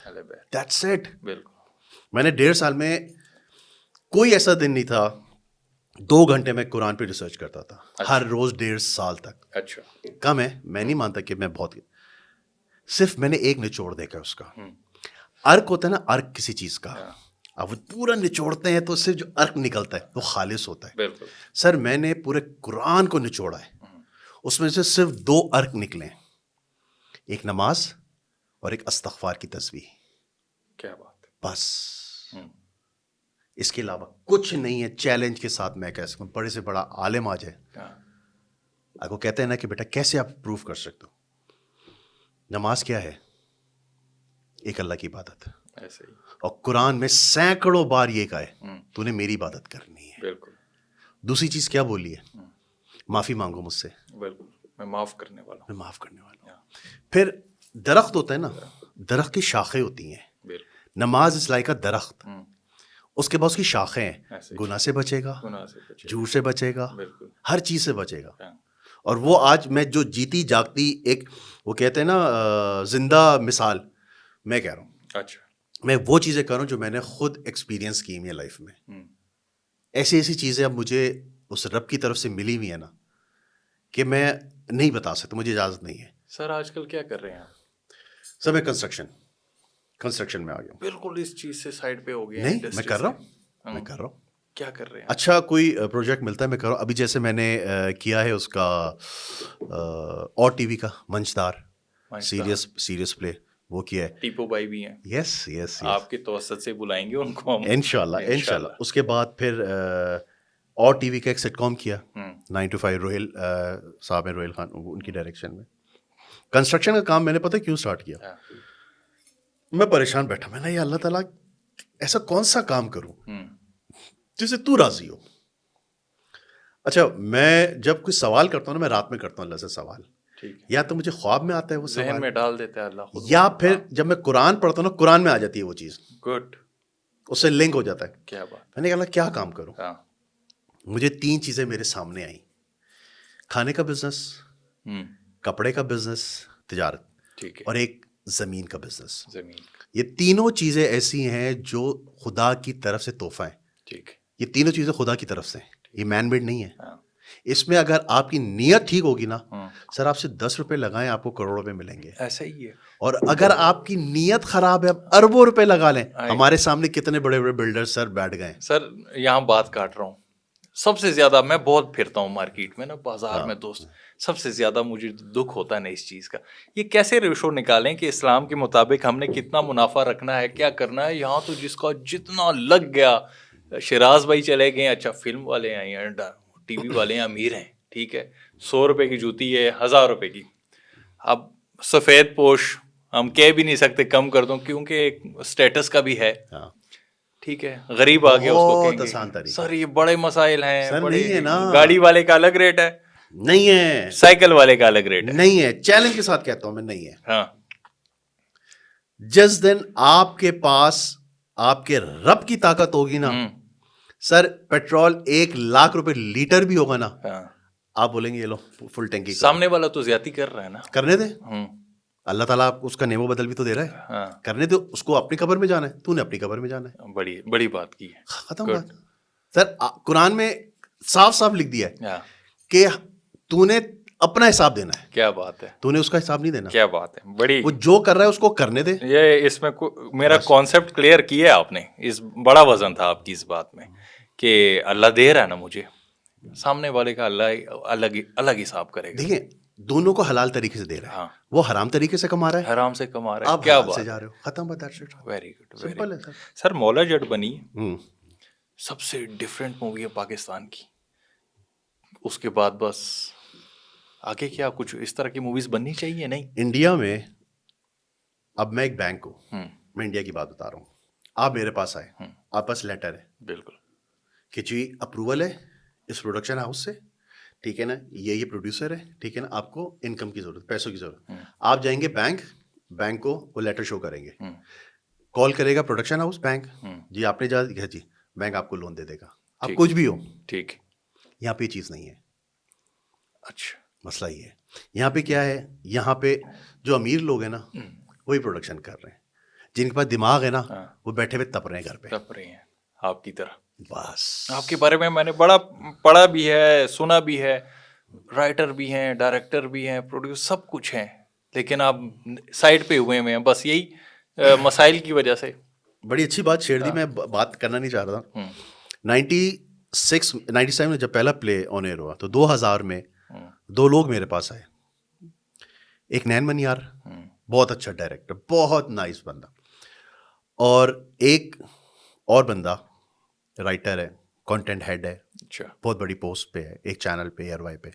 That's it. بالکل. میں نے 1.5 سال میں کوئی ایسا دن نہیں تھا 2 گھنٹے میں قرآن پہ ریسرچ کرتا تھا. ہر روز 1.5 سال تک. اچھا. کم ہے, میں نہیں مانتا کہ میں بہت, صرف میں نے ایک نچوڑ دیکھا اس کا. ارک ہوتا ہے نا, ارک کسی چیز کا, اب وہ پورا نچوڑتے ہیں تو اس سے جو ارک نکلتا ہے وہ خالص ہوتا ہے. بالکل. سر میں نے پورے قرآن کو نچوڑا ہے, اس میں سے صرف 2 ارک نکلے, ایک نماز اور ایک استغفار کی تسبیح. کیا بات. بس اس کے علاوہ کچھ نہیں ہے. چیلنج کے ساتھ میں کہہ سکوں, بڑے سے بڑا عالم آ جائے, آپ کو کہتے ہیں نا کہ بیٹا کیسے آپ پروف کر سکتے ہو. نماز کیا ہے؟ ایک اللہ کی عبادت. ایسے ہی. اور قرآن میں سینکڑوں بار یہ کہا ہے تو نے میری عبادت کرنی ہے. بالکل. دوسری چیز کیا بولی ہے؟ معافی مانگو مجھ سے. بالکل. میں معاف کرنے والا ہوں. میں معاف کرنے والا ہوں. پھر درخت ہوتا ہے نا, درخت کی شاخیں ہوتی ہیں. نماز اس لائق کا درخت, اس کے بعد اس کی شاخیں ہیں, گناہ سے بچے گا, جھوٹ سے بچے گا, ہر چیز سے بچے گا. اور وہ آج میں جو جیتی جاگتی ایک, وہ کہتے ہیں نا زندہ مثال, میں کہہ رہا ہوں. اچھا. میں وہ چیزیں کر رہا ہوں جو میں نے خود ایکسپیرینس کی ہیں لائف میں. ایسی چیزیں اب مجھے اس رب کی طرف سے ملی ہوئی ہیں نا کہ میں نہیں بتا سکتا, مجھے اجازت نہیں ہے. سر آج کل کیا کر رہے ہیں آپ؟ سر میں کنسٹرکشن میں آ گیا ہوں. بالکل اس چیز سے سائڈ پہ ہو گیا. نہیں, میں کر رہا ہوں. کیا کر رہے ہیں؟ اچھا کوئی پروجیکٹ ملتا ہے میں کر رہا ہوں. ابھی جیسے میں نے کیا ہے اس کا اور ٹی وی کا منچدار سیریس پلے, وہ کیا ہے. ٹیپو بھائی بھی ہیں. یس آپ کے توسط سے بلائیں گے ان کو ہم انشاءاللہ. اس کے بعد پھر اور ٹی وی کا ایک سٹ کام کیا 9 to 5, روہیل صاحب ہیں, روہیل خان, ان کی ڈائریکشن میں. کنسٹرکشن کا کام میں نے پتہ کیوں اسٹارٹ کیا, میں پریشان بیٹھا, میں نے یہ اللہ تعالیٰ ایسا کون سا کام کروں جس سے تو راضی ہو. اچھا میں جب کوئی سوال کرتا ہوں نا, میں رات میں کرتا ہوں اللہ سے سوال, یا تو مجھے خواب میں آتا ہے وہ ذہن میں ڈال دیتا ہے اللہ خود, یا پھر جب میں قرآن پڑھتا ہوں نا قرآن میں آ جاتی ہے وہ چیز, گڈ, اس سے لنک ہو جاتا ہے. کیا بات. میں نے کہا اللہ کیا کام کروں. مجھے 3 چیزیں میرے سامنے آئیں, کھانے کا بزنس, کپڑے کا بزنس, تجارت, ٹھیک ہے, اور ایک زمین کا بزنس. زمین, یہ تینوں چیزیں ایسی ہیں جو خدا کی طرف سے تحفہ ہیں. ٹھیک ہے, یہ تینوں چیزیں خدا کی طرف سے ہیں, یہ مین میڈ نہیں ہے. اس میں اگر آپ کی نیت ٹھیک ہوگی نا سر, آپ سے 10 روپے لگائیں آپ کو کروڑ روپے ملیں گے. ایسا ہی ہے. اور اگر آپ کی نیت خراب ہے, اربوں روپے لگا لیں. ہمارے سامنے کتنے بڑے بڑے بلڈر سر بیٹھ گئے. سر یہاں بات کاٹ رہا ہوں, سب سے زیادہ میں بہت پھرتا ہوں مارکیٹ میں نا, بازار میں دوست, سب سے زیادہ مجھے دکھ ہوتا ہے نا اس چیز کا. یہ کیسے ریشو نکالیں کہ اسلام کے مطابق ہم نے کتنا منافع رکھنا ہے, کیا کرنا ہے. یہاں تو جس کا جتنا لگ گیا, شراز بھائی چلے گئے, اچھا فلم والے ہیں, ٹی وی والے ہیں, امیر ہیں, ٹھیک ہے, 100 روپے کی جوتی ہے 1000 روپے کی. اب سفید پوش ہم کہہ بھی نہیں سکتے کم کر دوں, کیونکہ ایک اسٹیٹس کا بھی ہے, ٹھیک ہے. غریب آ گیا اس کو کہیں گے سر یہ بڑے مسائل ہیں, بڑے, گاڑی والے کا الگ ریٹ ہے, نہیں ہے, سائیکل والے کا الگ ریٹ ہے, نہیں ہے. چیلنج کے ساتھ کہتا ہوں میں, نہیں ہے. ہاں, جس دن آپ کے پاس آپ کے رب کی طاقت ہوگی نا سر, پیٹرول 1 لاکھ روپے لیٹر بھی ہوگا نا, آپ بولیں گے یہ لو فل ٹینکی. سامنے والا تو زیادتی کر رہا ہے نا, کرنے دے, اللہ تعالیٰ اس کا نعمت بدل بھی تو دے رہا ہے, کرنے دے. اس کو اپنی قبر میں جانا ہے, تو نے اپنی قبر میں جانا ہے. بڑی بات کی ہے, ختم بات. سر قرآن میں صاف صاف لکھ دیا ہے کہ تو نے اپنا حساب دینا ہے. کیا بات ہے, تو نے اس کا حساب نہیں دینا. کیا بات ہے, بڑی. وہ جو کر رہا ہے اس کو کرنے دے. یہ اس میں میرا کانسیپٹ کلیئر کیا آپ نے, اس بڑا وزن تھا آپ کی اس بات میں کہ اللہ دے رہا ہے نا مجھے, سامنے والے کا اللہ الگ حساب کرے گا. دیکھیں دونوں کو حلال طریقے سے دے رہا ہے, وہ حرام طریقے سے کما رہا ہے, حرام سے کما رہا ہے, آپ کیا حلال بات سے جا رہے ہو. ختم بات. ویری گڈ, سمپل ہے سر. مولا جٹ بنی سب سے ڈفرینٹ مووی ہے پاکستان کی, اس کے بعد بس آگے کیا کچھ اس طرح کی موویز بننی چاہیے. نہیں انڈیا میں, اب میں ایک بینک ہوں, میں انڈیا کی بات بتا رہا ہوں, آپ میرے پاس آئے, آپ پاس لیٹر ہے, بالکل, کہ جی اپروول ہے اس پروڈکشن ہاؤس سے, ٹھیک ہے نا, یہ پروڈیوسر ہے, ٹھیک ہے نا, آپ کو انکم کی ضرورت, پیسوں کی ضرورت. آپ جائیں گے بینک کو وہ لیٹر شو کریں گے, کال کرے گا پروڈکشن ہاؤس بینک, جی آپ نے جا دیا جی, بینک آپ کو لون دے دے گا, آپ کچھ بھی ہو. ٹھیک, یہاں پہ یہ چیز نہیں ہے. اچھا, مسئلہ یہ ہے یہاں پہ کیا ہے, یہاں پہ جو امیر لوگ ہیں نا وہی پروڈکشن کر رہے ہیں, جن کے پاس دماغ ہے نا وہ بیٹھے ہوئے تپ رہے ہیں گھر پہ, تپ رہے ہیں آپ کی طرح. بس آپ کے بارے میں نے بڑا پڑھا بھی ہے, سنا بھی ہے, رائٹر بھی ہیں, ڈائریکٹر بھی ہیں, پروڈیوسر سب کچھ ہیں, لیکن آپ سائڈ پہ ہوئے ہیں بس یہی مسائل کی وجہ سے. بڑی اچھی بات چھیڑ دی, میں بات کرنا نہیں چاہ رہا تھا. 97 میں جب پہلا پلے آن ایئر ہوا تو 2000 میں 2 لوگ میرے پاس آئے, ایک نین منیار, بہت اچھا ڈائریکٹر, بہت نائس بندہ, اور ایک اور بندہ رائٹر ہے, کانٹینٹ ہیڈ ہے, اچھا, بہت بڑی پوسٹ پہ ہے, ایک چینل پہ, ایئر وائی پہ,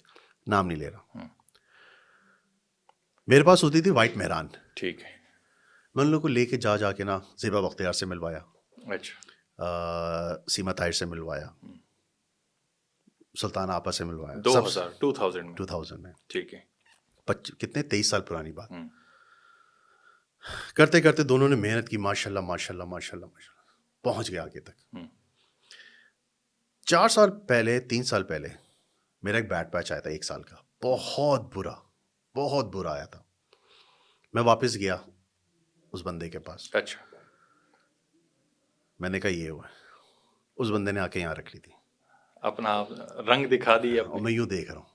نام نہیں لے رہا. میرے پاس ہوتی تھی وائٹ مہران, ٹھیک ہے, میں ان لوگوں کو لے کے جا کے نا زیبا بختیار سے ملوایا, اچھا, سیما طاہر سے ملوایا, سلطان آپا سے ملوایا, 2000 میں, ٹھیک ہے, کتنے 23 سال پرانی بات. کرتے کرتے دونوں نے محنت کی, ماشاء اللہ ماشاء اللہ ماشاء اللہ ماشاء اللہ, پہنچ گیا آگے تک. 4 سال پہلے 3 سال پہلے میرا ایک بیٹ پیچ آیا تھا 1 سال کا, بہت برا آیا تھا. میں واپس گیا اس بندے کے پاس, اچھا, میں نے کہا یہ ہوا, اس بندے نے آ کے یہاں رکھ لی تھی, اپنا رنگ دکھا دیا, اور میں یوں دیکھ رہا ہوں.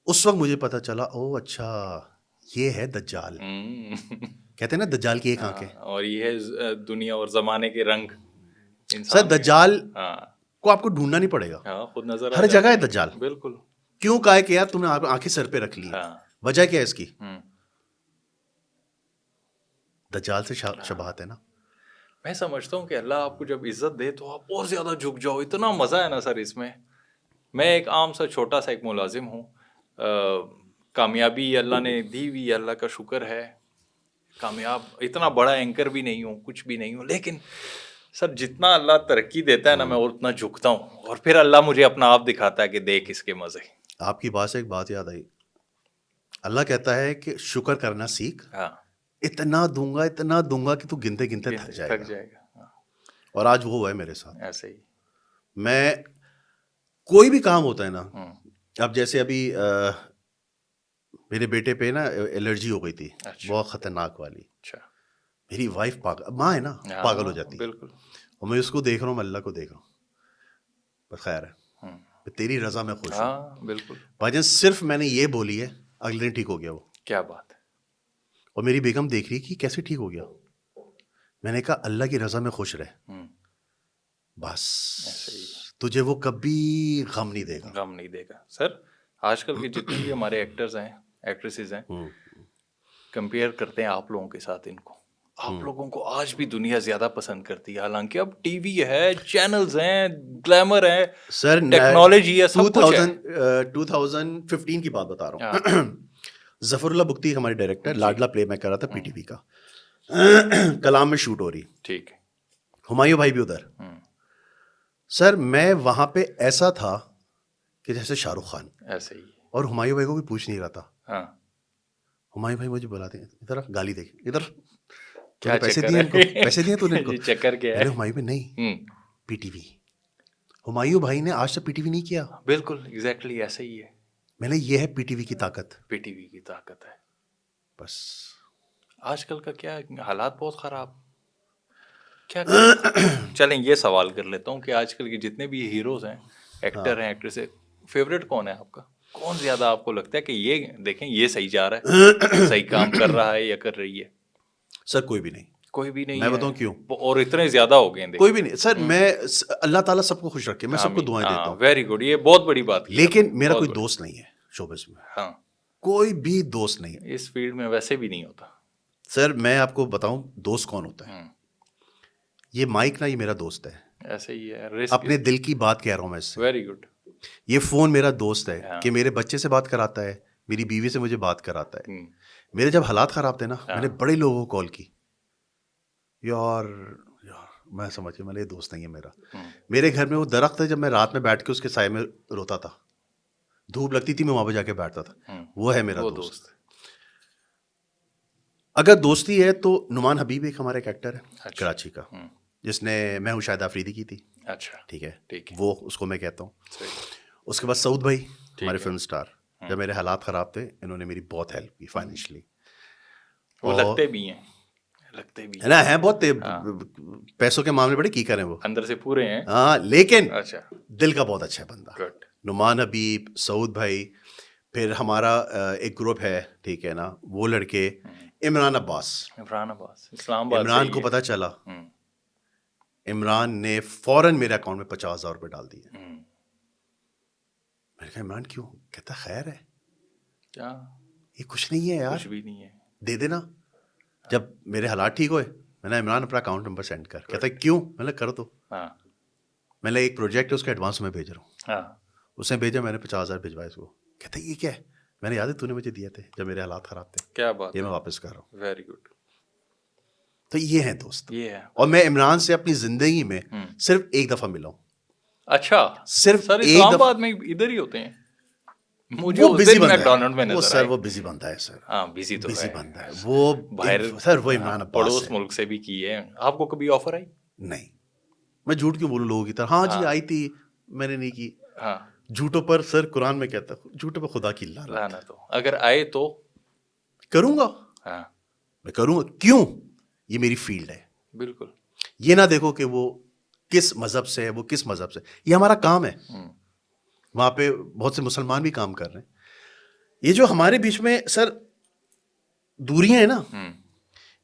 اس وقت مجھے پتا چلا, او اچھا یہ ہے دجال, کہتے ہیں نا دجال کی ایک آنکھ ہے, اور یہ ہے دنیا اور زمانے کے رنگ. سر دجال کو آپ کو ڈھونڈنا نہیں پڑے گا, خود نظر ہر جگہ ہے دجال. بالکل. کیوں کہا ہے کہ یار تم نے آنکھیں سر پہ رکھ لی, وجہ کیا ہے اس کی؟ دجال سے شباہت ہے نا. میں سمجھتا ہوں کہ اللہ آپ کو جب عزت دے تو آپ اور زیادہ جھک جاؤ, اتنا مزہ ہے نا سر اس میں. میں ایک عام سا چھوٹا سا ایک ملازم ہوں, کامیابی اللہ نے دی ہوئی، اللہ کا شکر ہے، کامیاب اتنا بڑا اینکر بھی نہیں ہوں، کچھ بھی نہیں ہوں، لیکن سر جتنا اللہ ترقی دیتا ہے نا میں اتنا جھکتا ہوں، اور پھر اللہ مجھے اپنا آپ دکھاتا ہے کہ دیکھ اس کے مزے. آپ کی بات سے ایک بات یاد آئی. اللہ کہتا ہے کہ شکر کرنا سیکھ، ہاں اتنا دوں گا کہ تو گنتے گنتے تھک جائے گا. ہاں، اور آج وہ ہوا ہے میرے ساتھ. ایسے ہی. میں کوئی بھی کام ہوتا ہے نا، ہوں، اب جیسے ابھی میرے بیٹے پہ نا الرجی ہو گئی تھی، اچھا. بہت خطرناک والی. اچھا. میری وائف پاگل، ماں ہے نا، پاگل ہو جاتی ہے. بالکل. اور میں اس کو دیکھ رہا ہوں، میں اللہ کو دیکھ رہا ہوں، پر خیر ہے، تیری رضا میں خوش ہوں. ہاں بالکل. بھائی جان صرف میں نے یہ بولی ہے، اگلے دن ٹھیک ہو گیا وہ. کیا بات ہے. اور میری بیگم دیکھ رہی کہ کیسے ٹھیک ہو گیا. میں نے کہا اللہ کی رضا میں خوش رہ، بس تجھے وہ کبھی غم نہیں دے گا. غم نہیں دے گا. سر آج کل کے جتنے بھی ہمارے ایکٹرز ہیں، ایکٹریسز ہیں، کمپیئر کرتے ہیں آپ لوگوں کے ساتھ ان کو. آپ لوگوں کو آج بھی دنیا زیادہ پسند کرتی ہے، حالانکہ اب ٹی وی ہے، چینلز ہیں، گلیمر ہے، سر ٹیکنالوجی ہے، سب کچھ ہے. 2015 کی بات بتا رہا ہوں. ظفر اللہ بگٹی ہمارے ڈائریکٹر، لاڈلا پلے میں کر رہا تھا پی ٹی وی کا، کلام میں شوٹ ہو رہی. ٹھیک ہے. ہمایوں بھائی بھی ادھر. سر میں وہاں پہ ایسا تھا کہ جیسے شاہ رخ خان، ایسے ہی. اور ہمایوں بھائی کو بھی پوچھ نہیں رہا تھا. ہاں. ہمایوں بھائی مجھے بلاتے ہیں، ادھر گالی دیکھ، ادھر کیا پیسے چکر دیے ان کو، ہے؟ پیسے دیے تو ان کو. جی چکر کیا ہے؟ ہمایوں بھائی نہیں، پی ٹی وی. ہمایوں بھائی نے آج تک پی ٹی وی نہیں کیا. بالکل ایگزیکٹلی ایسے ہی ہے. میں نے یہ ہے پی ٹی وی کی طاقت. پی ٹی وی کی طاقت ہے. بس آج کل کا کیا حالات بہت خراب. کیا چلیں یہ سوال کر لیتا ہوں کہ آج کل کے جتنے بھی ہیروز ہیں، ایکٹر ہیں، ایکٹریس ہیں، فیوریٹ کون ہے آپ کا؟ کون زیادہ آپ کو لگتا ہے کہ یہ دیکھیں یہ صحیح جا رہا ہے، صحیح کام کر رہا ہے یا کر رہی ہے؟ سر کوئی بھی نہیں. کوئی بھی نہیں. میں بتاؤں کیوں؟ اور اتنے زیادہ ہو گئے. کوئی بھی نہیں سر. میں اللہ تعالیٰ سب کو خوش رکھے، میں سب کو دعائیں دیتا ہوں. ویری گڈ، یہ بہت بڑی بات. لیکن میرا کوئی دوست نہیں ہے شوبز میں. ہاں کوئی بھی دوست نہیں ہے اس فیلڈ میں، ویسے بھی نہیں ہوتا. سر میں آپ کو بتاؤں دوست کون ہوتا ہے. یہ مائک نا، یہ میرا دوست ہے. ایسے ہی ہے. اپنے دل کی بات کہہ رہا ہوں میں اس سے. Very good. یہ فون میرا دوست ہے کہ میرے بچے سے بات کراتا ہے، میری بیوی سے مجھے بات کراتا ہے. میرے جب حالات خراب تھے نا، میں نے بڑے لوگوں کو کال کی. یار میں سمجھ کے، میں نے یہ دوست نہیں ہے میرا. میرے گھر میں وہ درخت ہے، جب میں رات میں بیٹھ کے اس کے سائے میں روتا تھا، دھوپ لگتی تھی، میں وہاں پہ جا کے بیٹھتا تھا. وہ ہے میرا دوست. اگر دوستی ہے تو نعمان حبیب ایک ہمارا ایک ایکٹر ہے کراچی کا، جس نے میں ہوں شاہد آفریدی کی تھی. اچھا ٹھیک ہے، وہ اس کو میں کہتا ہوں. اس کے بعد سعود بھائی ہمارے فلم سٹار، جب میرے حالات خراب تھے انہوں نے میری بہت ہیلپ کی فائنینشلی. وہ لگتے بھی ہیں، لگتے بھی نا ہیں بہت پیسوں کے معاملے بڑے کی کریں، وہ اندر سے پورے ہیں. ہاں لیکن اچھا دل کا بہت اچھا بندہ. نعمان حبیب، سعود بھائی، پھر ہمارا ایک گروپ ہے، ٹھیک ہے نا، وہ لڑکے، عمران عباس. اسلام آباد. عمران کو پتہ چلا، عمران نے فوراً میرے اکاؤنٹ میں 50,000 روپے ڈال دیے. میں نے کہا عمران کیوں؟ کہتا خیر ہے کیا، یہ کچھ نہیں ہے یار، کچھ بھی نہیں ہے، دے دینا. جب میرے حالات ٹھیک ہوئے میں نے عمران اپنا اکاؤنٹ نمبر سینڈ کر. کہتا کیوں؟ میں نے کر دو. میں نے ایک پروجیکٹ ہے اس کا ایڈوانس میں بھیج رہا ہوں. اس نے بھیجا، میں نے 50,000 بھیجوائے اس کو. کہتا یہ کیا ہے؟ میں نے یاد ہے تو نے مجھے دیے تھے جب میرے حالات خراب تھے. کیا بات، یہ میں واپس کر رہا ہوں. Very good. تو یہ ہیں دوست. یہ ہے. اور میں عمران سے اپنی زندگی میں صرف ایک دفعہ ملا ہوں. اچھا صرف سر ایک اسلام دفعہ. آباد میں ادھر ہی ہوتے ہیں. مجھے وہ اس بزی دن بندہ میکڈونلڈ میں ہے وہ نظر سر، آئے. وہ بزی بندہ ہے سر. ہاں بزی تو بزی ہے، بندہ ہے وہ باہر سر. وہ عمران عباس پڑوس ملک سے بھی کی ہے. آپ کو کبھی آفر آئی؟ نہیں. میں جھوٹ کیوں بولوں لوگوں کی طرح؟ ہاں جی آئی تھی، میں نے نہیں کی. ہاں جھوٹوں پر سر قرآن میں کہتا ہے جھوٹوں پر خدا کی لعنت ہو. اگر آئے تو کروں گا. ہاں میں کروں گا. کیوں؟ یہ میری فیلڈ ہے. بالکل. یہ نہ دیکھو کہ وہ کس مذہب سے ہے، وہ کس مذہب سے. یہ ہمارا کام ہے. وہاں پہ بہت سے مسلمان بھی کام کر رہے ہیں. یہ جو ہمارے بیچ میں سر دوریاں ہیں نا،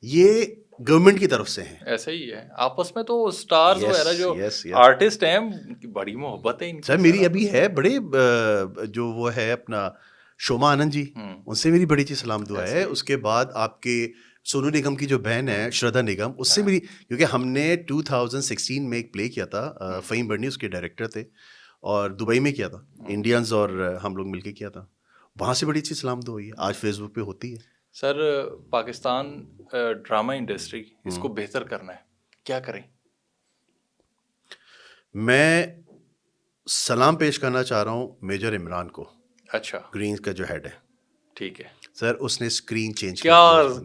یہ گورنمنٹ کی طرف سے ہیں. ایسے ہی ہے. آپس میں تو سٹارز وغیرہ جو آرٹسٹ ہیں بڑی محبت ہے ان کی. سر میری ابھی ہے بڑے جو وہ ہے اپنا شوما آنند جی، ان سے میری بڑی چیز سلام دعا ہے. اس کے بعد آپ کے سونو نگم کی جو بہن ہے شردھا نگم، اس سے میری، کیونکہ ہم نے 2016 میں ایک پلے کیا تھا، فہیم برنی اس کے ڈائریکٹر تھے، اور دبئی میں کیا تھا، انڈینز اور ہم لوگ مل کے کیا تھا. وہاں سے بڑی چیز سلام دو ہوئی ہے, آج فیس بک پہ ہوتی ہے. سر پاکستان ڈرامہ انڈسٹری اس کو بہتر کرنا ہے, کیا کریں؟ میں سلام پیش کرنا چاہ رہا ہوں میجر عمران کو. اچھا, گرینز کا جو ہیڈ ہے, ٹھیک ہے. سر اس نے اسکرین چینج کیا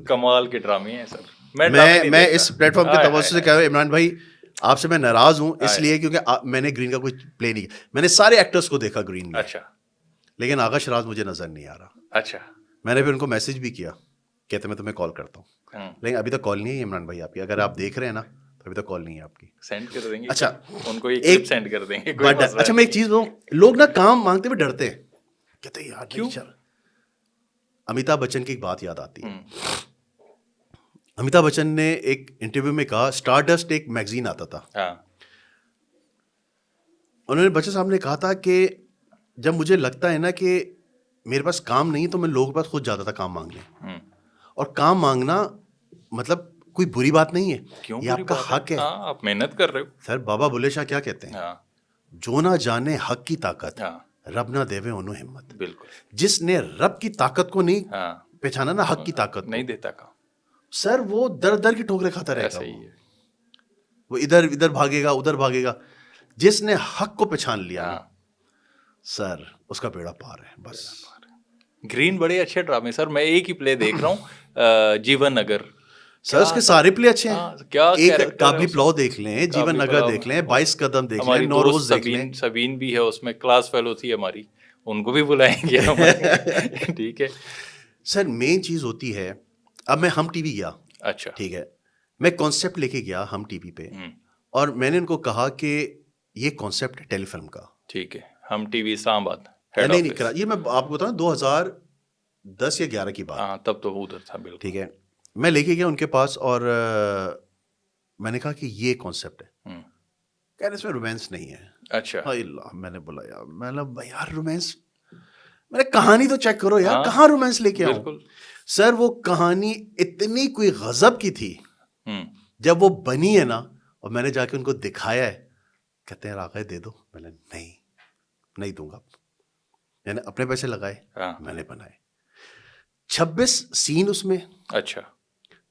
کمال کے ڈرامے ہیں سر. میں اس پلیٹ فارم کے توسط سے کہہ رہا ہوں عمران بھائی, آپ سے میں ناراض ہوں اس لیے کیونکہ میں نے گرین کا کوئی پلے نہیں کیا. میں نے سارے ایکٹرس کو دیکھا گرین میں, اچھا, لیکن آغا شراز مجھے نظر نہیں آ رہا. اچھا, میں نے پھر ان کو میسج بھی کیا, کہتے میں تمہیں کال کرتا ہوں, لیکن ابھی تک کال نہیں ہے عمران بھائی آپ کی. اگر آپ دیکھ رہے ہیں نا تو ابھی تک کال نہیں ہے آپ کی. سینڈ کر دیں گے. اچھا, ان کو ایک سینڈ کر دیں گے. اچھا میں ایک چیز بتاؤں, لوگ نا کام مانگتے ہوئے ڈرتے ہیں, کہتے ہیں یار کیوں. امیتابھ بچن کی ایک بات یاد آتی ہے. امیتابھ بچن نے ایک انٹرویو میں کہا, اسٹار ڈسٹ ایک میگزین آتا تھا, انہوں نے بچن صاحب نے کہا تھا کہ جب مجھے لگتا ہے نا کہ میرے پاس کام نہیں تو میں لوگوں کے پاس خود جاتا تھا کام مانگنے. اور کام مانگنا مطلب کوئی بری بات نہیں ہے, یہ آپ کا حق ہے, آپ محنت کر رہے ہو. سر بابا بلے شاہ کیا کہتے ہیں, جو نہ جانے حق کی طاقت رب نہ دیوے انہوں ہمت. بالکل, جس نے رب کی طاقت کو نہیں پہچانا نا حق کی طاقت نہیں دیتا کام, سر وہ در در کی ٹھوکریں کھاتا رہے گا. وہ ادھر ادھر بھاگے گا, ادھر بھاگے گا. جس نے حق کو پہچان لیا سر اس کا بیڑا پار ہے بس. گرین بڑے اچھے ڈرامے سر, میں ایک ہی پلے دیکھ رہا ہوں, جیون نگر. سر اس کے سارے پلے اچھے ہیں. ایک کابلی پلاؤ دیکھ لیں, جیون نگر دیکھ لیں, 22 قدم دیکھ لیں, نوروز دیکھ لیں. سبین بھی ہے اس میں, کلاس فیلو تھی ہماری, ان کو بھی بلائیں گے. ٹھیک ہے سر. مین چیز ہوتی ہے, اب میں ہم ٹی وی گیا, اچھا ٹھیک ہے, میں کانسیپٹ لے کے گیا ہم ٹی وی پہ, اور میں نے ان کو کہا کہ یہ کانسیپٹ ہے ٹیلی فلم کا. ٹھیک ہے, ہم ٹی وی اسلام آباد. نہیں, یہ میں آپ کو بتاؤں 2010 یا 11 کی بات. ہاں تب تو ادھر تھا. بالکل, ٹھیک ہے. میں لے کے گیا ان کے پاس اور میں نے کہا کہ یہ کانسیپٹ ہے. کہہ رہے اس میں رومانس نہیں ہے. اچھا, اللہ, میں نے بولا یار, میں نے یار رومانس, میں نے کہانی تو چیک کرو یار, کہاں رومانس لے کے آؤں. سر وہ کہانی اتنی کوئی غضب کی تھی, جب وہ بنی ہے نا, اور میں نے جا کے ان کو دکھایا ہے, کہتے ہیں راغب دے دو. میں نے نہیں دوں گا. میں نے اپنے پیسے لگائے, میں نے بنائے 26 سین اس میں. اچھا,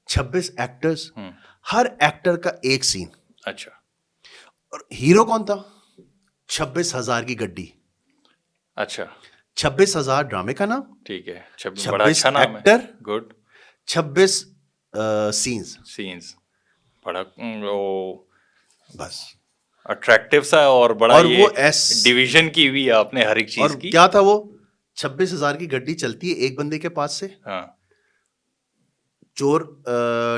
26 ایکٹرز, ہر ایکٹر کا ایک سین. اچھا, اور ہیرو کون تھا, 26,000 کی گڈی. اچھا, 26,000 ڈرامے کا نام. ٹھیک ہے, 26 ایکٹر, گڈ, 26 سینز. بڑا بس اٹریکٹیو سا, اور بڑا اور وہ ڈویژن کی ہوئی آپ نے ہر ایک چیز کی. کیا تھا وہ 26,000 کی گڈی چلتی ہے ایک بندے کے پاس سے. چور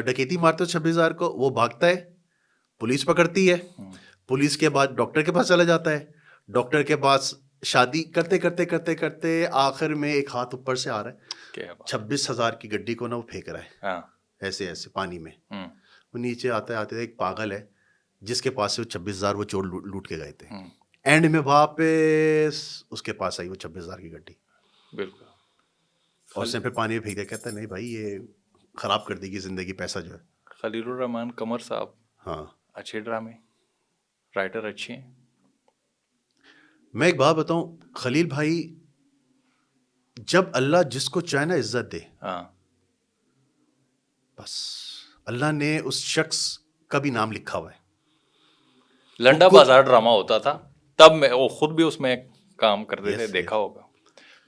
ڈکیتی مارتے 26,000 کو, وہ بھاگتا ہے, پولیس پکڑتی ہے, پولیس کے بعد ڈاکٹر کے پاس چلا جاتا ہے, ڈاکٹر کے پاس شادی کرتے کرتے کرتے کرتے آخر میں ایک ہاتھ اوپر سے آ رہا ہے, 26,000 کی گڈی کو نا وہ پھینک رہا ہے ایسے ایسے پانی میں. وہ نیچے آتے آتے ایک پاگل ہے جس کے پاس سے وہ 26,000 وہ چور لوٹ کے گئے تھے. اینڈ میں واپس اس کے پاس آئی وہ 26,000 کی گڈی. بالکل, اور اس نے پھر پانی میں پھینک دیا. کہتا ہے نہیں بھائی یہ خراب کر دے گی زندگی, پیسہ جو ہے. خلیل الرحمان قمر صاحب, ہاں اچھے ڈرامے رائٹر, اچھے ہیں. میں ایک بات بتاؤں, خلیل بھائی جب اللہ جس کو چاہے نا عزت دے, بس اللہ نے اس شخص کا بھی نام لکھا ہوا ہے. لنڈا بازار ڈرامہ ہوتا تھا تب, میں وہ خود بھی اس میں کام کرتے تھے, دیکھا ہوگا.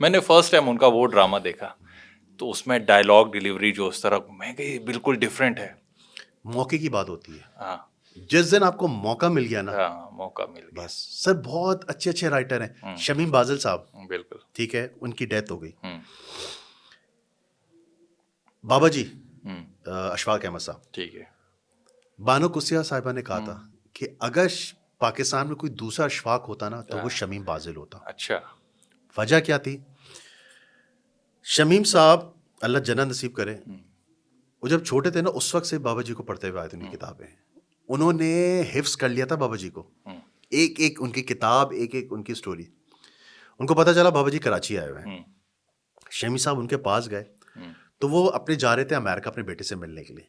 میں نے فرسٹ ٹائم ان کا وہ ڈرامہ دیکھا تو اس میں ڈائلاگ ڈیلیوری جو اس طرح, میں کہ بالکل ڈفرینٹ ہے. موقع کی بات ہوتی ہے, جس دن آپ کو موقع مل گیا نا, موقع مل گیا. بس سر بہت اچھے اچھے رائٹر ہیں. شمیم بازل صاحب, بالکل ٹھیک ہے, ان کی ڈیتھ ہو گئی. بابا جی اشفاق احمد صاحب, ٹھیک ہے, بانو قدسیہ صاحبہ نے کہا تھا کہ اگر پاکستان میں کوئی دوسرا اشفاق ہوتا نا تو وہ شمیم بازل ہوتا. اچھا, وجہ کیا تھی؟ شمیم صاحب اللہ جنت نصیب کرے, وہ جب چھوٹے تھے نا اس وقت سے بابا جی کو پڑھتے ہوئے آئے تھے. ان کی کتابیں انہوں نے حفظ کر لیا تھا بابا جی کو, ایک ایک ان کی کتاب, ایک ایک ان کی سٹوری. ان کو پتہ چلا بابا جی کراچی آئے ہوئے ہیں. شمی صاحب ان کے پاس گئے تو وہ اپنے جا رہے تھے امریکہ اپنے بیٹے سے ملنے کے لیے.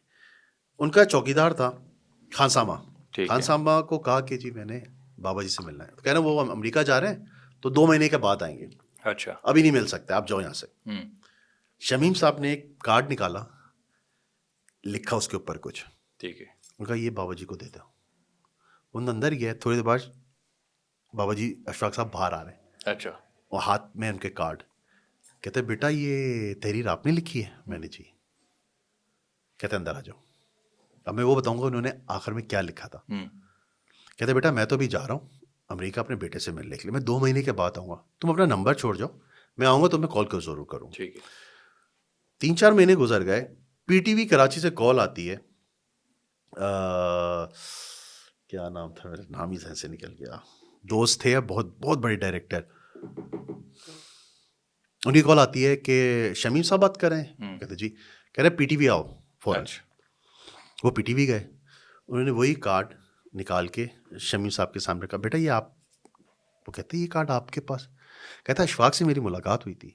ان کا چوکیدار تھا خان سامہ. خان سامہ کو کہا کہ جی میں نے بابا جی سے ملنا ہے. تو کہہ رہے وہ امریکہ جا رہے ہیں تو 2 مہینے کے بعد آئیں گے. اچھا. ابھی نہیں مل سکتا, آپ جاؤ یہاں سے. شمیم صاحب نے ایک کارڈ نکالا, لکھا اس کے اوپر کچھ, ٹھیک ہے. ان کا یہ بابا جی کو دے دو. ان اندر گیا, تھوڑی دیر بعد بابا جی اشفاق صاحب باہر آ رہے ہیں, اچھا. اور ہاتھ میں ان کے کارڈ. کہتے بیٹا یہ تحریر آپ نے لکھی ہے؟ میں نے جی. کہتے اندر آ جاؤ. اب میں وہ بتاؤں گا انہوں نے آخر میں کیا لکھا تھا. کہتے بیٹا میں تو ابھی جا رہا ہوں امریکہ اپنے بیٹے سے ملنے کے لیے, میں 2 مہینے کے بعد آؤں گا, تم اپنا نمبر چھوڑ جاؤ, میں آؤں گا تو میں کال کر ضرور کروں. ٹھیک ہے. 3-4 مہینے گزر گئے. پی ٹی وی کراچی سے کال آتی ہے, کیا نام تھا, میرا نام ہی ذہن سے نکل گیا, دوست تھے بہت بہت بڑے ڈائریکٹر, ان کی کال آتی ہے کہ شمیم صاحب بات کر رہے ہیں. کہتے جی. کہہ رہے پی ٹی وی آؤ فوراً. وہ پی ٹی وی گئے, انہوں نے وہی کارڈ نکال کے شمیم صاحب کے سامنے کہا بیٹا یہ آپ, وہ کہتے یہ کارڈ آپ کے پاس؟ کہتا اشفاق سے میری ملاقات ہوئی تھی,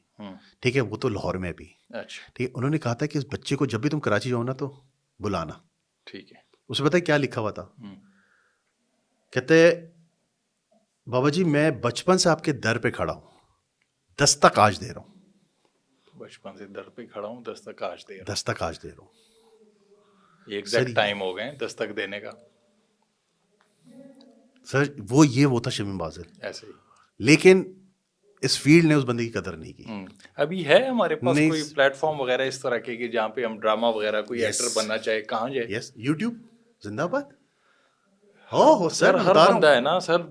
ٹھیک ہے, وہ تو لاہور میں بھی, ٹھیک ہے, انہوں نے کہا تھا کہ اس بچے کو جب بھی تم کراچی جاؤ نا تو بلانا. ٹھیک ہے. اسے پتہ ہے کیا لکھا ہوا تھا؟ کہتے بابا جی میں بچپن سے آپ کے در پہ کھڑا ہوں, دستک آج دے رہا ہوں. بچپن سے در پہ کھڑا ہوں, دستک آج دے رہا ہوں. دستک آج دے رہا ہوں. یہ ایگزیکٹ ٹائم ہو گئے دستک دینے کا. سر وہ تھا شمیم بازل. ایسے ہی. لیکن اس فیلڈ نے اس بندے کی قدر نہیں کی. ابھی ہے ہمارے پاس کوئی پلیٹ فارم وغیرہ اس طرح کے کہ جہاں پہ ہم ڈرامہ وغیرہ کوئی ایکٹر بننا چاہے, کہاں جائے؟ یس, یوٹیوب زندہ باد. ہو سر ہر بندہ ہے نا سر,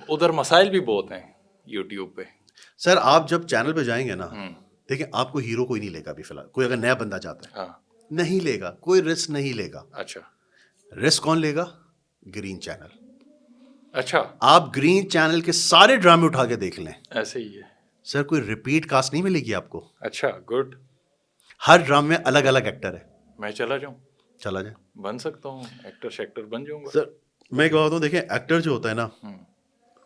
ادھر مسائل بھی بہت ہیں یوٹیوب پہ. سر آپ جب چینل پہ جائیں گے نا, دیکھیں آپ کو ہیرو کوئی نہیں لے گا ابھی فی الحال. کوئی اگر نیا بندہ چاہتا ہے نہیں لے گا, کوئی رسک نہیں لے گا. اچھا. رسک کون لے گا؟ Green channel. اچھا. آپ گرین چینل کے سارے ڈرامے اٹھا کے دیکھ لیں, ایسے ہی ہے سر کوئی ریپیٹ کاسٹ نہیں ملے گی آپ کو. اچھا, گڈ. ہر ڈرامے میں الگ الگ ایکٹر ہے. میں چلا جاؤں, چلا جائیں, بن سکتا ہوں ایکٹر شیکٹر بن جاؤں گا. سر میں ایک بات بتاؤں, دیکھیں ایکٹر جو ہوتا ہے نا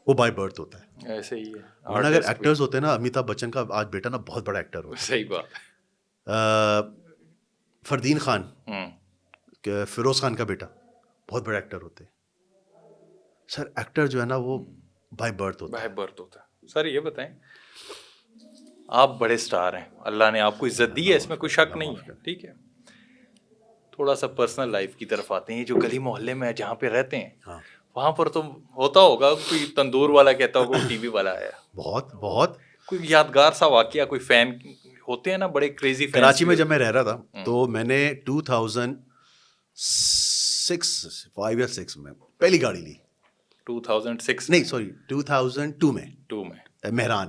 وہ بائی برتھ ہوتا ہے. ایسے ہی ہے. ورنہ اگر ایکٹرز ہوتے ہیں نا, امیتابھ بچن کا آج بیٹا نا بہت بڑا ایکٹر ہوتا ہے. صحیح بات. فردین خان, فیروز خان کا بیٹا بہت بڑا ایکٹر ہوتے ہیں. سر ایکٹر جو ہے نا وہ بائی برتھ ہوتا ہے. بائی برتھ ہوتا ہے. سر یہ بتائیں, آپ بڑے سٹار ہیں, اللہ نے آپ کو عزت دی ہے, اس میں کوئی شک نہیں ہے, ٹھیک ہے. تھوڑا سا پرسنل لائف کی طرف آتے ہیں. جو گلی محلے میں جہاں پہ رہتے ہیں وہاں پر تو ہوتا ہوگا کوئی تندور والا کہتا ہوگا ٹی وی والا آیا, بہت بہت کوئی یادگار سا واقعہ, کوئی فین ہوتے ہیں نا بڑے کریزی. کراچی میں جب میں رہ رہا تھا تو میں نے 2005 یا 6 میں پہلی گاڑی لی. 2006 نہیں سوری 2002 میں مہران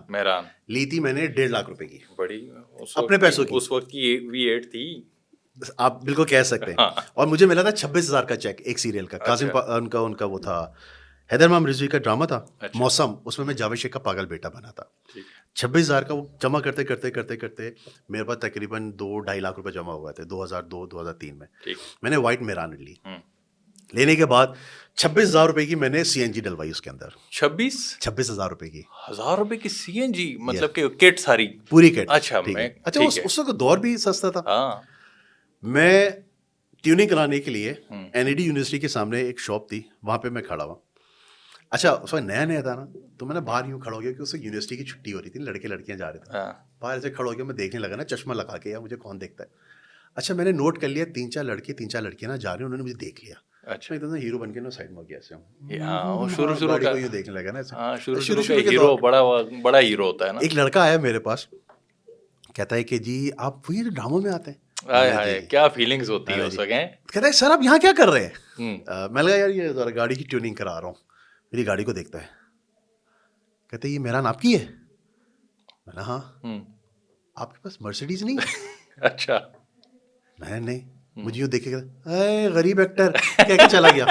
لی تھی میں نے 1.5 لاکھ روپے کی, بڑی اپنے پیسوں کی. اس وقت کی V8 تھی, آپ بالکل کہہ سکتے ہیں. اور مجھے ملا تھا 26,000 کا چیک ایک سیریل کا. کاظم ان کا وہ تھا, حیدر امام رضوی کا ڈرامہ تھا موسم, اس میں میں جاوید شیخ کا پاگل بیٹا بنا تھا. 26,000 کا وہ جمع کرتے کرتے کرتے کرتے میرے پاس تقریباً 2-2.5 لاکھ روپے جمع ہوا تھے 2002-2003 میں. میں نے وائٹ میران لی. لینے کے بعد 26,000 روپے کی میں نے CNG ڈلوائی اس کے اندر. 26,000 روپے کی, 1000 روپے کی CNG, مطلب کہ کٹ ساری پوری کٹ. اچھا اچھا اس وقت دور بھی سستا تھا. میں ٹیوننگ کرانے کے لیے NED یونیورسٹی کے سامنے ایک شاپ تھی, وہاں پہ میں کھڑا ہوا. اچھا اس وقت نیا تھا نا, تو میں نے باہر یوں کھڑا ہو گیا کہ اس وقت یونیورسٹی کی چھٹی ہو رہی تھی, لڑکے لڑکیاں جا رہے تھے. باہر ایسے کھڑا ہو گیا, میں دیکھنے لگا نا چشمہ لگا کے, یا مجھے کون دیکھتا ہے. اچھا میں نے نوٹ کر لیا 3-4 لڑکیاں نا جا رہی ہیں, انہوں نے مجھے دیکھ لیا. اچھا اتنا ہیرو بن کے نا سائڈ میں ہو گیا ایسے, شروع کا یوں دیکھنے لگا نا, شروع کا ہیرو بڑا ہیرو ہوتا ہے نا. ایک لڑکا آیا میرے پاس, کہتا ہے کہ جی آپ وہی ڈراموں میں آتے ہیں. کیا فیلنگز ہوتی ہے اس وقت. کہتا ہے سر آپ یہاں کیا کر رہے ہیں؟ میں لگا یار یہ ذرا گاڑی کی ٹیوننگ کرا رہا ہوں. میری گاڑی کو دیکھتا ہے, کہتے یہ میران آپ کی ہے؟ میں نے ہاں. آپ کے پاس مرسیڈیز نہیں؟ اچھا. میں نہیں. مجھے یوں دیکھے اے غریب ایکٹر کہہ کے چلا گیا.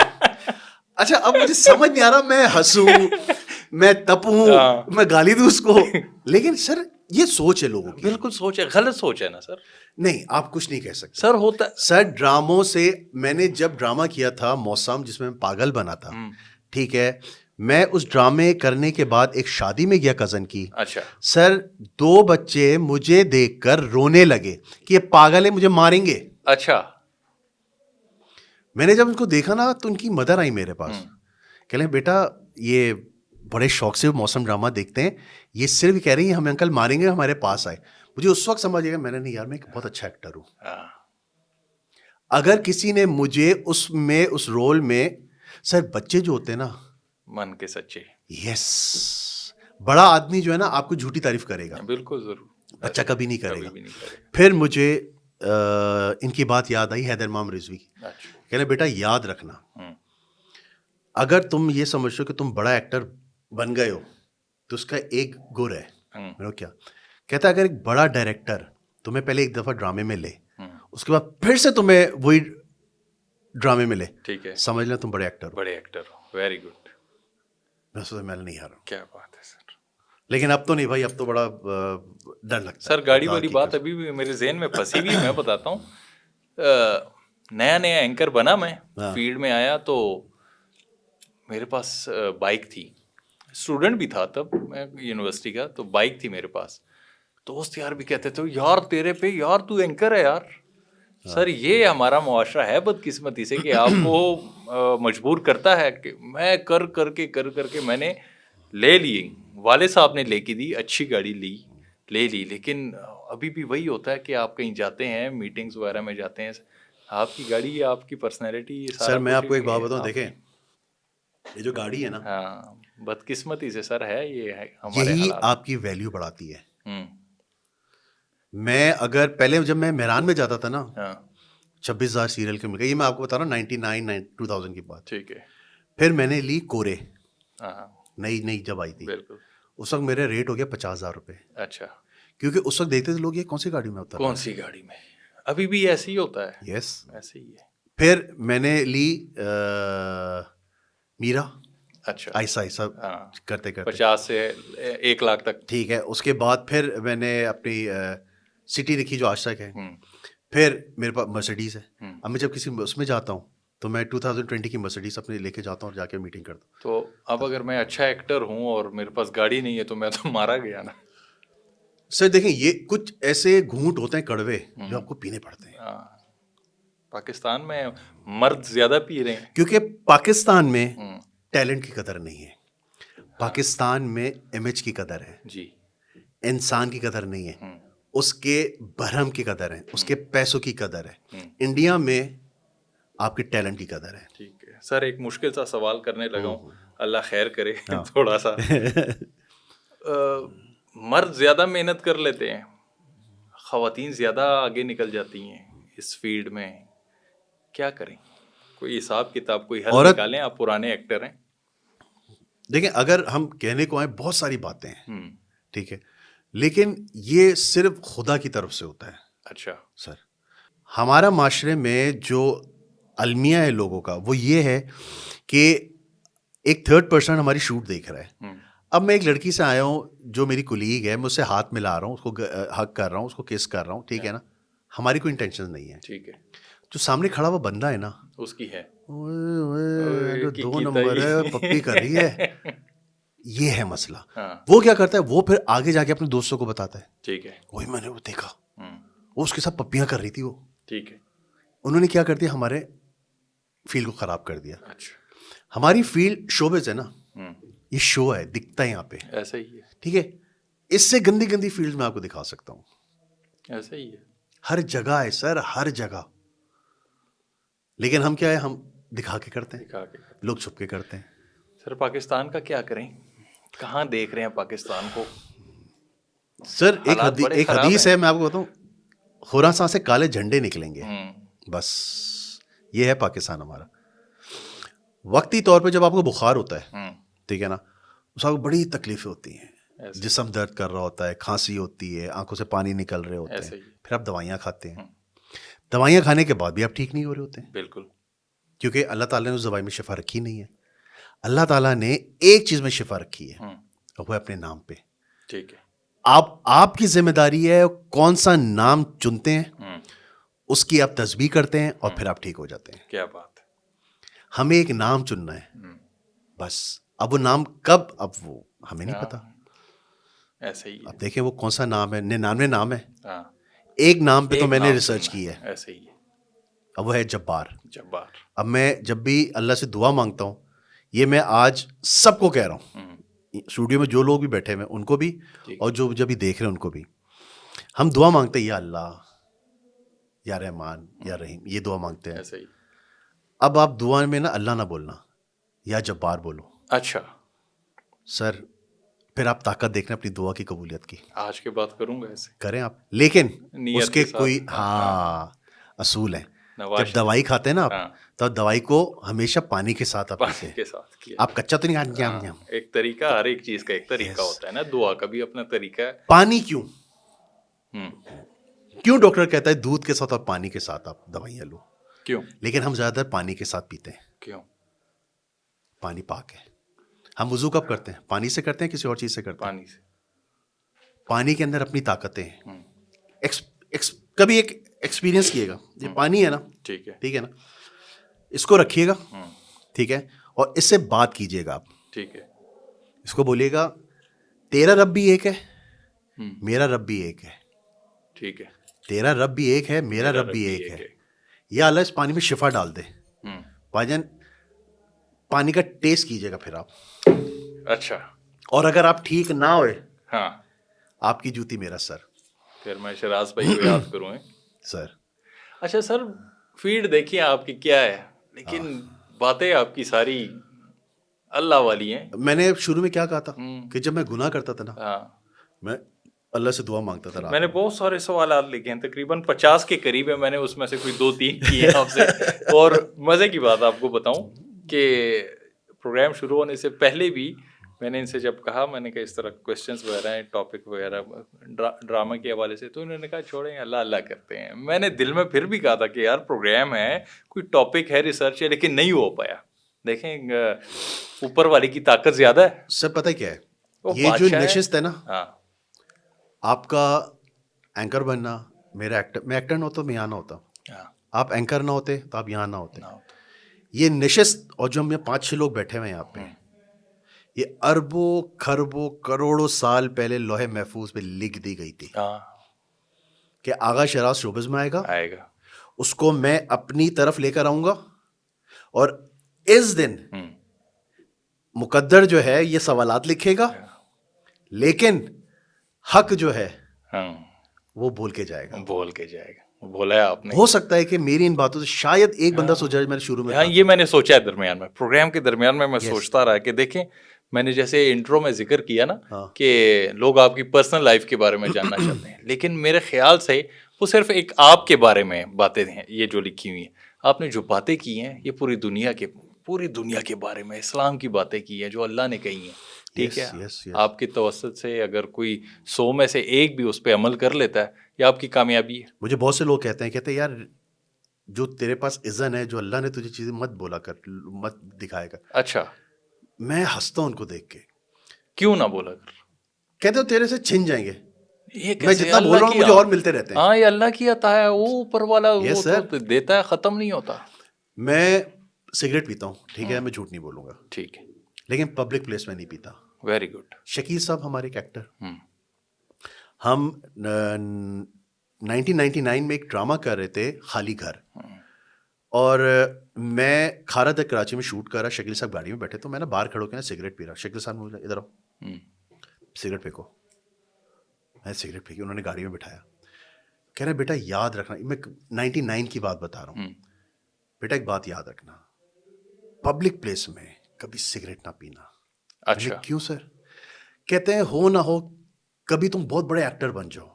اچھا اب مجھے سمجھ نہیں آ رہا میں ہنسوں, میں تپوں, میں گالی دوں اس کو, لیکن سر یہ سوچ ہے لوگوں کی. بالکل سوچ ہے, غلط سوچ ہے نا سر. نہیں آپ کچھ نہیں کہہ سکتے سر. ہوتا سر ڈراموں سے, میں نے جب ڈرامہ کیا تھا موسم جس میں پاگل بنا تھا, ٹھیک ہے, میں اس ڈرامے کرنے کے بعد ایک شادی میں گیا کزن کی. اچھا سر 2 بچے مجھے دیکھ کر رونے لگے کہ یہ پاگل ہے مجھے ماریں گے. اچھا. میں نے جب ان کو دیکھا نا تو ان کی مدر آئی میرے پاس, کہ لیں بیٹا یہ بڑے شوق سے موسم ڈرامہ دیکھتے ہیں. یہ صرف کہہ رہی ہیں ہمیں انکل ماریں گے, ہمارے پاس آئے. مجھے اس وقت سمجھ گیا, میں نے نہیں یار میں ایک بہت اچھا ایکٹر ہوں. اگر کسی نے مجھے اس رول میں, سر بچے جو ہوتے ہیں نا من کے سچے, یس, بڑا آدمی جو ہے نا آپ کو جھوٹی تعریف کرے گا, بالکل ضرور, بچہ کبھی نہیں کرے گا. پھر مجھے ان کی بات یاد آئی حیدر امام رضوی کی. کہنے بیٹا یاد رکھنا, اگر تم یہ سمجھتے ہو کہ تم بڑا ایکٹر بن گئے ہو تو اس کا ایک گر ہے. میں کیا کہتا ہے, اگر ایک بڑا ڈائریکٹر تمہیں پہلے ایک دفعہ ڈرامے میں لے, اس کے بعد پھر سے تمہیں وہی ڈرامے میں لے, ٹھیک ہے, سمجھ لیں تم بڑے ایکٹر ہو. بڑے ایکٹر ہو, ویری گڈ. میں سوچا میں نہیں ہارا. کیا بات ہے سر. لیکن اب تو نہیں بھائی, اب تو بڑا ڈر لگتا ہے. سر گاڑی والی بات ابھی بھی میرے ذہن میں پھنسی ہوئی, میں بتاتا ہوں. نیا اینکر بنا, میں فیلڈ میں آیا تو میرے پاس بائک تھی, اسٹوڈنٹ بھی تھا تب میں یونیورسٹی کا, تو بائک تھی میرے پاس. دوست یار بھی کہتے تھے یار تیرے پہ یار تو اینکر ہے یار. سر یہ ہمارا معاشرہ ہے بدقسمتی سے کہ آپ کو مجبور کرتا ہے کہ میں کر کر کے میں نے لے لی, والد صاحب نے لے کے دی, اچھی گاڑی لے لی, لیکن ابھی بھی وہی ہوتا ہے کہ آپ کہیں جاتے ہیں میٹنگز وغیرہ میں جاتے ہیں, آپ کی گاڑی, آپ کی پرسنالٹی. سر میں آپ کو ایک بات بتاؤں, دیکھیں یہ جو گاڑی ہے نا, ہاں بدقسمتی سے سر ہے یہ, ہمارے یہی آپ کی ویلیو بڑھاتی ہے. میں اگر پہلے جب میں مہران میں جاتا تھا نا, 26,000 سیریل کے مل گئے, یہ میں آپ کو بتا رہا ہوں 99 2000 کی بات. ٹھیک ہے. پھر میں نے لی کورے, نئی جب آئی تھی, بالکل اس وقت میرے ریٹ ہو گیا 50,000 روپے. اچھا, کیونکہ اس وقت دیکھتے تھے لوگ یہ کون سی گاڑی میں ہوتا ہے, کون سی گاڑی میں, ابھی بھی ایسے ہی ہوتا ہے. یس, ایسے ہی ہے. پھر میں نے لی میرا, اچھا, ایسا کرتے 50 سے 1 لاکھ تک. ٹھیک ہے. اس کے بعد پھر میں نے اپنی سٹی دیکھی جو آج تک ہے. پھر میرے پاس مرسڈیز ہے. اب میں جب کسی اس میں جاتا ہوں تو میں 2020 کی مرسڈیز اپنے لے کے جاتا ہوں اور جا کے میٹنگ کرتا ہوں. تو اب اگر میں اچھا ایکٹر ہوں اور میرے پاس گاڑی نہیں ہے تو میں تو مارا گیا نا. سر دیکھیں یہ کچھ ایسے گھونٹ ہوتے ہیں کڑوے جو آپ کو پینے پڑتے ہیں. پاکستان میں مرد زیادہ پی رہے ہیں, کیونکہ پاکستان میں ٹیلنٹ کی قدر نہیں ہے, پاکستان میں امیج کی قدر ہے, جی, انسان کی قدر نہیں ہے, اس کے برہم کی قدر ہے, اس کے پیسوں کی قدر ہے. انڈیا میں آپ کے ٹیلنٹ کی قدر ہے. ٹھیک ہے سر, ایک مشکل سا سوال کرنے لگا ہوں, اللہ خیر کرے. تھوڑا سا مرد زیادہ محنت کر لیتے ہیں, خواتین زیادہ آگے نکل جاتی ہیں اس فیلڈ میں, کیا کریں؟ کوئی حساب کتاب, کوئی حل نکالیں, آپ پرانے ایکٹر ہیں. دیکھیں اگر ہم کہنے کو آئیں بہت ساری باتیں ہیں, ٹھیک ہے, لیکن یہ صرف خدا کی طرف سے ہوتا ہے. اچھا سر, ہمارا معاشرے میں جو المیہ ہے لوگوں کا وہ یہ ہے کہ ایک تھرڈ پرسن ہماری شوٹ دیکھ رہا ہے. اب میں ایک لڑکی سے آیا ہوں جو میری کولیگ ہے, میں اس سے ہاتھ ملا رہا ہوں, اس کو ہگ کر رہا ہوں, اس کو کس کر رہا ہوں, ٹھیک ہے نا, ہماری کوئی انٹینشن نہیں ہے. ٹھیک ہے. جو سامنے کھڑا ہوا بندہ ہے نا, اس کی ہے 2 نمبر ہے, پپی کر رہی ہے, یہ ہے مسئلہ. وہ کیا کرتا ہے, وہ پھر آگے جا کے اپنے دوستوں کو بتاتا ہے. ٹھیک ہے. وہی میں نے وہ دیکھا, وہ اس کے ساتھ پپیاں کر رہی تھی. وہ ٹھیک ہے. انہوں نے کیا کر دیا, ہمارے فیلڈ کو خراب کر دیا. اچھا, ہماری فیلڈ شوبز ہے نا, یہ شو ہے, دکھتا ہے یہاں پہ, ایسا ہی ہے. ٹھیک ہے. اس سے گندی گندی فیلڈ میں آپ کو دکھا سکتا ہوں. ایسا ہی ہے, ہر جگہ ہے سر, ہر جگہ. لیکن ہم کیا ہے, ہم دکھا کے کرتے ہیں, لوگ چھپ کے کرتے ہیں. سر پاکستان کا کیا کریں, کہاں دیکھ رہے ہیں پاکستان کو؟ سر ایک حدیث ہے, میں آپ کو بتاؤں, خراساں سے کالے جھنڈے نکلیں گے, بس یہ ہے پاکستان ہمارا. وقتی طور پہ جب آپ کو بخار ہوتا ہے, ٹھیک ہے نا, اس وقت بڑی تکلیفیں ہوتی ہیں, جسم درد کر رہا ہوتا ہے, کھانسی ہوتی ہے, آنکھوں سے پانی نکل رہے ہوتے ہیں, پھر آپ دوائیاں کھاتے ہیں. دوائیاں کھانے کے بعد بھی آپ ٹھیک نہیں ہو رہے ہوتے ہیں. بالکل, کیونکہ اللہ تعالیٰ نے اس دوائی میں شفا رکھی نہیں ہے. اللہ تعالیٰ نے ایک چیز میں شفا رکھی ہے, وہ ہے اپنے نام پہ. ٹھیک ہے. آپ کی ذمہ داری ہے کون سا نام چنتے ہیں, اس کی آپ تسبیح کرتے ہیں اور پھر آپ ٹھیک ہو جاتے ہیں. کیا بات ہے. ہمیں ایک نام چننا ہے بس. اب وہ نام کب, اب وہ ہمیں نہیں پتا. ایسے ہی. اب دیکھیں وہ کون سا نام ہے, 99 نام ہے, ایک نام پہ تو میں نے ریسرچ کی ہے. ایسے ہی ہے. اب وہ ہے جبار. جبار. اب میں جب بھی اللہ سے دعا مانگتا ہوں, یہ میں آج سب کو کہہ رہا ہوں, اسٹوڈیو میں جو لوگ بھی بیٹھے ہوئے ہیں ان کو بھی جی. اور جو جب بھی دیکھ رہے ہیں ان کو بھی, ہم دعا مانگتے ہیں یا اللہ یا رحمان یا رحیم, یہ دعا مانگتے ہیں. ایسے ہی. اب آپ دعا میں نا اللہ نہ بولنا, یا جبار بولو. اچھا, سر پھر آپ طاقت دیکھنا اپنی دعا کی قبولیت کی. آج کے بات کروں گا ایسے کریں آپ, لیکن نیت اس کے کے ساتھ. کوئی اصول ہیں. نواز جب دوائی کھاتے ہیں نا آپ, ہاں. تو دوائی کو ہمیشہ پانی کے ساتھ آپ پیتے پانی ہیں. کے ساتھ کیا. آپ کچا تو نہیں کھاتے. ہاں, ایک طریقہ, ہر ایک چیز کا ایک طریقہ ہوتا ہے نا, دعا کا بھی اپنا طریقہ ہے. پانی کیوں ہم. کیوں ڈاکٹر کہتا ہے دودھ کے ساتھ اور پانی کے ساتھ آپ دوائیاں لو, کیوں لیکن ہم زیادہ تر پانی کے ساتھ پیتے ہیں. کیوں؟ پانی پاک ہے. ہم وضو کب کرتے ہیں؟ پانی سے کرتے ہیں, کسی اور چیز سے کرتے ہیں؟ پانی سے. پانی کے اندر اپنی طاقتیں ہیں. ہم. کبھی ایک ایکسپیرینس کیے گا, یہ پانی ہے نا, ٹھیک ہے. ٹھیک ہے نا, اس کو رکھیے گا, ہم. ٹھیک ہے, اور اس سے بات کیجیے گا. آپ ٹھیک ہے. اس کو بولیے گا تیرا رب بھی ایک ہے, ہم. میرا رب بھی ایک ہے. ٹھیک ہے. تیرا رب بھی ایک ہے, میرا رب بھی ایک ہے. یا اللہ اس پانی میں شفا ڈال دے. ہم. بھائی جان پانی کا ٹیسٹ کیجیے گا پھر آپ, اچھا. اور اگر آپ ٹھیک نہ ہوئے, ہاں, آپ کی جوتی میرا سر. پھر میں شراز بھائی کو یاد کروں. سر اچھا سر, فیڈ دیکھیے آپ کی کیا ہے, لیکن باتیں آپ کی ساری اللہ والی ہیں. میں نے شروع میں کیا کہا تھا کہ جب میں گناہ کرتا تھا نا, ہاں, میں اللہ سے دعا مانگتا تھا. میں نے بہت سارے سوالات لکھے ہیں, تقریباً 50 کے قریب ہے. میں نے اس میں سے کوئی 2-3 کیے ہیں آپ سے. اور مزے کی بات آپ کو بتاؤں کہ پروگرام شروع ہونے سے پہلے بھی میں نے ان سے جب کہا, میں نے کہا اس طرح کویشچنس وغیرہ ہیں, ٹاپک وغیرہ ڈرامہ کے حوالے سے, تو انہوں نے کہا چھوڑیں اللہ اللہ کرتے ہیں. میں نے دل میں پھر بھی کہا تھا کہ یار پروگرام ہے, کوئی ٹاپک ہے, ریسرچ ہے, لیکن نہیں ہو پایا. دیکھیں اوپر والی کی طاقت زیادہ ہے. سر پتہ کیا ہے, وہ یہ جو بادشاہ ہے. نشست ہے نا, ہاں, آپ کا اینکر بننا, میرا ایکٹر, میں ایکٹر نہ ہوتا میں یہاں نہ ہوتا. ہاں, آپ اینکر نہ ہوتے تو آپ یہاں نہ ہوتے. نہ ہوتا. یہ نشست اور جو ہم یہ 5-6 لوگ بیٹھے ہوئے ہیں یہاں پہ, یہ اربوں کھربوں کروڑوں سال پہلے لوہے محفوظ پہ لکھ دی گئی تھی ہاں, کہ آغا شراز شوبز میں آئے گا. اس کو میں اپنی طرف لے کر آؤں گا, اور اس دن مقدر جو ہے یہ سوالات لکھے گا, لیکن حق جو ہے ہاں, وہ بول کے جائے گا. بول کے جائے گا. بولا ہے آپ نے. ہو سکتا ہے کہ میری ان باتوں سے شاید ایک بندہ سوچا, میں نے شروع میں ہاں, یہ میں نے سوچا ہے درمیان میں, پروگرام کے درمیان میں سوچتا رہا کہ دیکھیں, میں نے جیسے انٹرو میں ذکر کیا نا کہ لوگ آپ کی پرسنل لائف کے بارے میں جاننا چاہتے ہیں, لیکن میرے خیال سے وہ صرف ایک آپ کے بارے میں باتیں ہیں یہ جو لکھی ہوئی ہیں. آپ نے جو باتیں کی ہیں یہ پوری دنیا کے بارے میں, اسلام کی باتیں کی ہیں جو اللہ نے کہی ہیں. ٹھیک ہے, آپ کی توسط سے اگر کوئی 100 میں سے ایک بھی اس پہ عمل کر لیتا ہے, یہ آپ کی کامیابی ہے. مجھے بہت سے لوگ کہتے ہیں یار جو تیرے پاس اذن ہے, جو اللہ نے تجھے چیزیں مت بولا کر, مت دکھائے کر. اچھا, میں ہنستا ہوں ان کو دیکھ کے. کیوں نہ بولا کر؟ کہتے ہو تیرے سے چھن جائیں گے. یہ میں جتنا بول رہا ہوں مجھے اور ملتے رہتے ہیں. ہاں, یہ اللہ کی عطا ہے, وہ اوپر والا وہ تو دیتا ہے, ختم نہیں ہوتا. میں سگریٹ پیتا ہوں, ٹھیک ہے, میں جھوٹ نہیں بولوں گا, ٹھیک ہے, لیکن پبلک پلیس میں نہیں پیتا. Very good. شکیل صاحب ہمارے ایک ایکٹر, ہم 1999 میں ایک ڈرامہ کر رہے تھے خالی گھر, اور میں کھارا در کراچی میں شوٹ کر رہا, شکیل صاحب گاڑی میں بیٹھے, تو میں نا باہر کھڑو کے نا سگریٹ پی رہا. شکیل صاحب نے ادھر آؤ, سگریٹ پھینکو. میں سگریٹ پھینکی, انہوں نے گاڑی میں بٹھایا, کہہ رہے بیٹا یاد رکھنا, میں 99 کی بات بتا رہا ہوں, بیٹا ایک بات یاد رکھنا, پبلک پلیس میں کبھی سگریٹ نہ پینا. اچھا, کیوں سر؟ کہتے ہیں ہو نہ ہو کبھی تم بہت بڑے ایکٹر بن جاؤ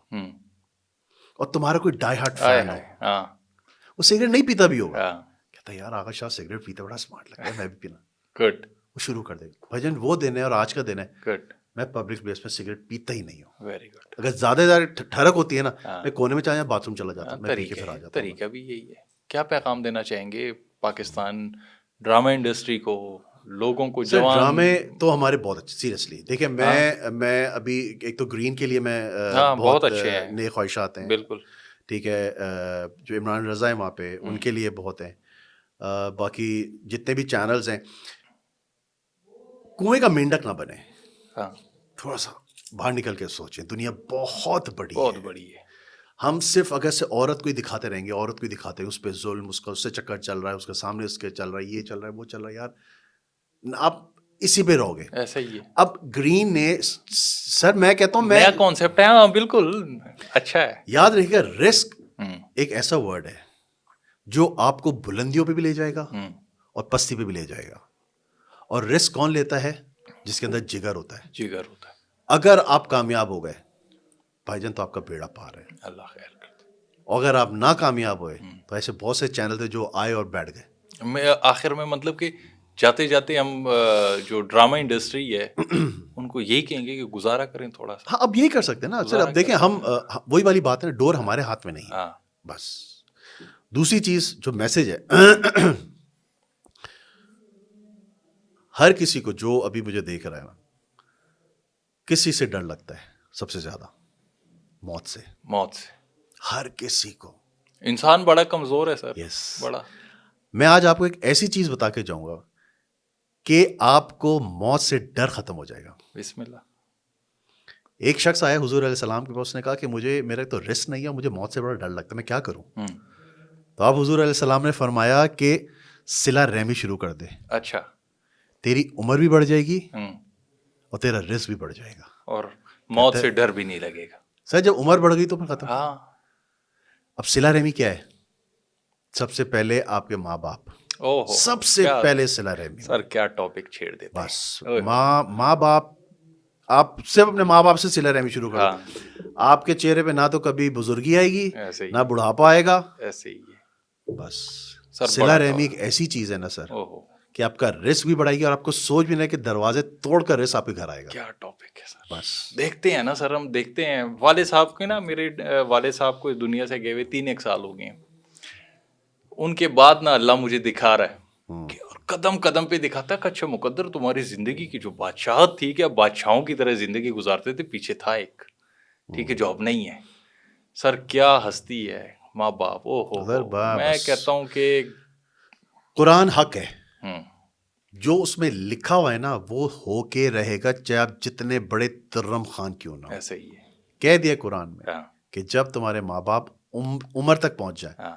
اور تمہارا کوئی ڈائی ہارٹ فین ہو, وہ سگریٹ نہیں پیتا بھی ہوگا, کہتا ہے یار آغا شاہ سگریٹ پیتا, بڑا اسمارٹ لگتا ہے, میں بھی پینا. گڈ. وہ شروع کر دے گا. بھجن وہ دن ہے اور آج کا دن ہے, گڈ. میں پبلک پلیس میں سگریٹ پیتا ہی نہیں ہوں. Very good. اگر زیادہ زیادہ ٹھڑک ہوتی ہے نا, میں کونے میں چاہے باتھ روم چلا جاتا ہوں, میں پی کے پھر آ جاتا ہوں. طریقہ بھی یہی ہے. کیا پیغام دینا چاہیں گے پاکستان ڈرامہ انڈسٹری کو, لوگوں کو؟ جوان ڈرامے تو ہمارے بہت اچھے, سیریسلی دیکھیں, میں ابھی ایک تو گرین کے لیے میں بہت اچھے ہیں, نئے خواہشات ہیں, بالکل ٹھیک ہے, جو عمران رضا ہے وہاں پہ, ان کے لیے بہت ہیں. باقی جتنے بھی چینلز ہیں, کنویں کا مینڈک نہ بنے, تھوڑا سا باہر نکل کے سوچیں, دنیا بہت بڑی ہے. ہم صرف اگر سے عورت کو ہی دکھاتے رہیں گے, عورت کو ہی دکھاتے ہیں, اس پہ ظلم, اس کا اس سے چکر چل رہا ہے, اس کے سامنے اس کے چل رہا ہے, یہ چل رہا ہے, وہ چل رہا ہے, یار آپ اسی پہ رہو گے. ایسا ہی ہے. اب گرین نے سر میں کہتا ہوں نیا کانسیپٹ ہے. ہاں بالکل اچھا ہے. یاد رکھیے گا رسک ایک ایسا ورڈ ہے جو آپ کو بلندیوں پہ بھی لے جائے گا اور پستی پہ بھی لے جائے گا. اور رسک کون لیتا ہے؟ جس کے اندر جگر ہوتا ہے. جگر ہوتا ہے. اگر آپ کامیاب ہو گئے بھائی جان تو آپ کا بیڑا پار ہے. اللہ خیر کرے. اور اگر آپ ناکامیاب ہوئے تو ایسے بہت سے چینل تھے جو آئے اور بیٹھ گئے. میں آخر میں مطلب کہ جاتے جاتے ہم جو ڈرامہ انڈسٹری ہے ان کو یہی کہیں گے کہ گزارا کریں تھوڑا سا. ہاں اب یہی کر سکتے ہیں نا سر. اب دیکھیں ہم وہی والی بات ہے نا, ڈور ہمارے ہاتھ میں نہیں ہے. بس دوسری چیز جو میسج ہے ہر کسی کو جو ابھی مجھے دیکھ رہا ہے نا, کسی سے ڈر لگتا ہے سب سے زیادہ؟ موت سے. موت سے ہر کسی کو. انسان بڑا کمزور ہے سر. یس. بڑا. میں آج آپ کو ایک ایسی چیز بتا کے جاؤں گا کہ آپ کو موت سے ڈر ختم ہو جائے گا. بسم اللہ. ایک شخص آیا حضور علیہ السلام کے پاس, اس نے کہا کہ مجھے میرا تو رسک نہیں ہے, مجھے موت سے بڑا ڈر لگتا ہے, میں کیا کروں؟ تو آپ حضور علیہ السلام نے فرمایا کہ صلہ رحمی شروع کر دے. اچھا. تیری عمر بھی بڑھ جائے گی اور تیرا رزق بھی بڑھ جائے گا اور موت سے ڈر بھی نہیں لگے گا. سر جب عمر بڑھ گئی تو پھر ختم. ہاں. اب صلہ رحمی کیا ہے؟ سب سے پہلے آپ کے ماں باپ. سب سے پہلے صلہ رحمی. سر کیا ٹاپک چھیڑ دیتے. بس ماں باپ, آپ صرف اپنے ماں باپ سے صلہ رحمی شروع کرو. آپ کے چہرے پہ نہ تو کبھی بزرگی آئے گی نہ بڑھاپا آئے گا. ایسے ہی ہے بس. صلہ رحمی ایک ایسی چیز ہے نا سر کہ آپ کا رزق بھی بڑھائے گی اور آپ کو سوچ بھی نہیں کہ دروازے توڑ کر رزق آپ کے گھر آئے گا. کیا ٹاپک ہے سر. بس دیکھتے ہیں نا سر, ہم دیکھتے ہیں والد صاحب کے نا, میرے والد صاحب کو اس دنیا سے گئے ہوئے 3 سال ہو گئے ہیں. ان کے بعد نا اللہ مجھے دکھا رہا ہے کہ اور قدم قدم پہ دکھاتا ہے کہ اچھا مقدر تمہاری زندگی کی جو بادشاہت تھی کہ بادشاہوں کی طرح زندگی گزارتے تھے, پیچھے تھا ایک, ٹھیک ہے, جو اب نہیں ہے. سر کیا ہستی ہے ماں باپ. میں کہتا ہوں کہ قرآن حق ہے. جو اس میں لکھا ہوا ہے نا وہ ہو کے رہے گا, چاہے آپ جتنے بڑے ترم خان کیوں نہ. ایسا ہی ہے. کہہ دیا قرآن میں کہ جب تمہارے ماں باپ عمر تک پہنچ جائے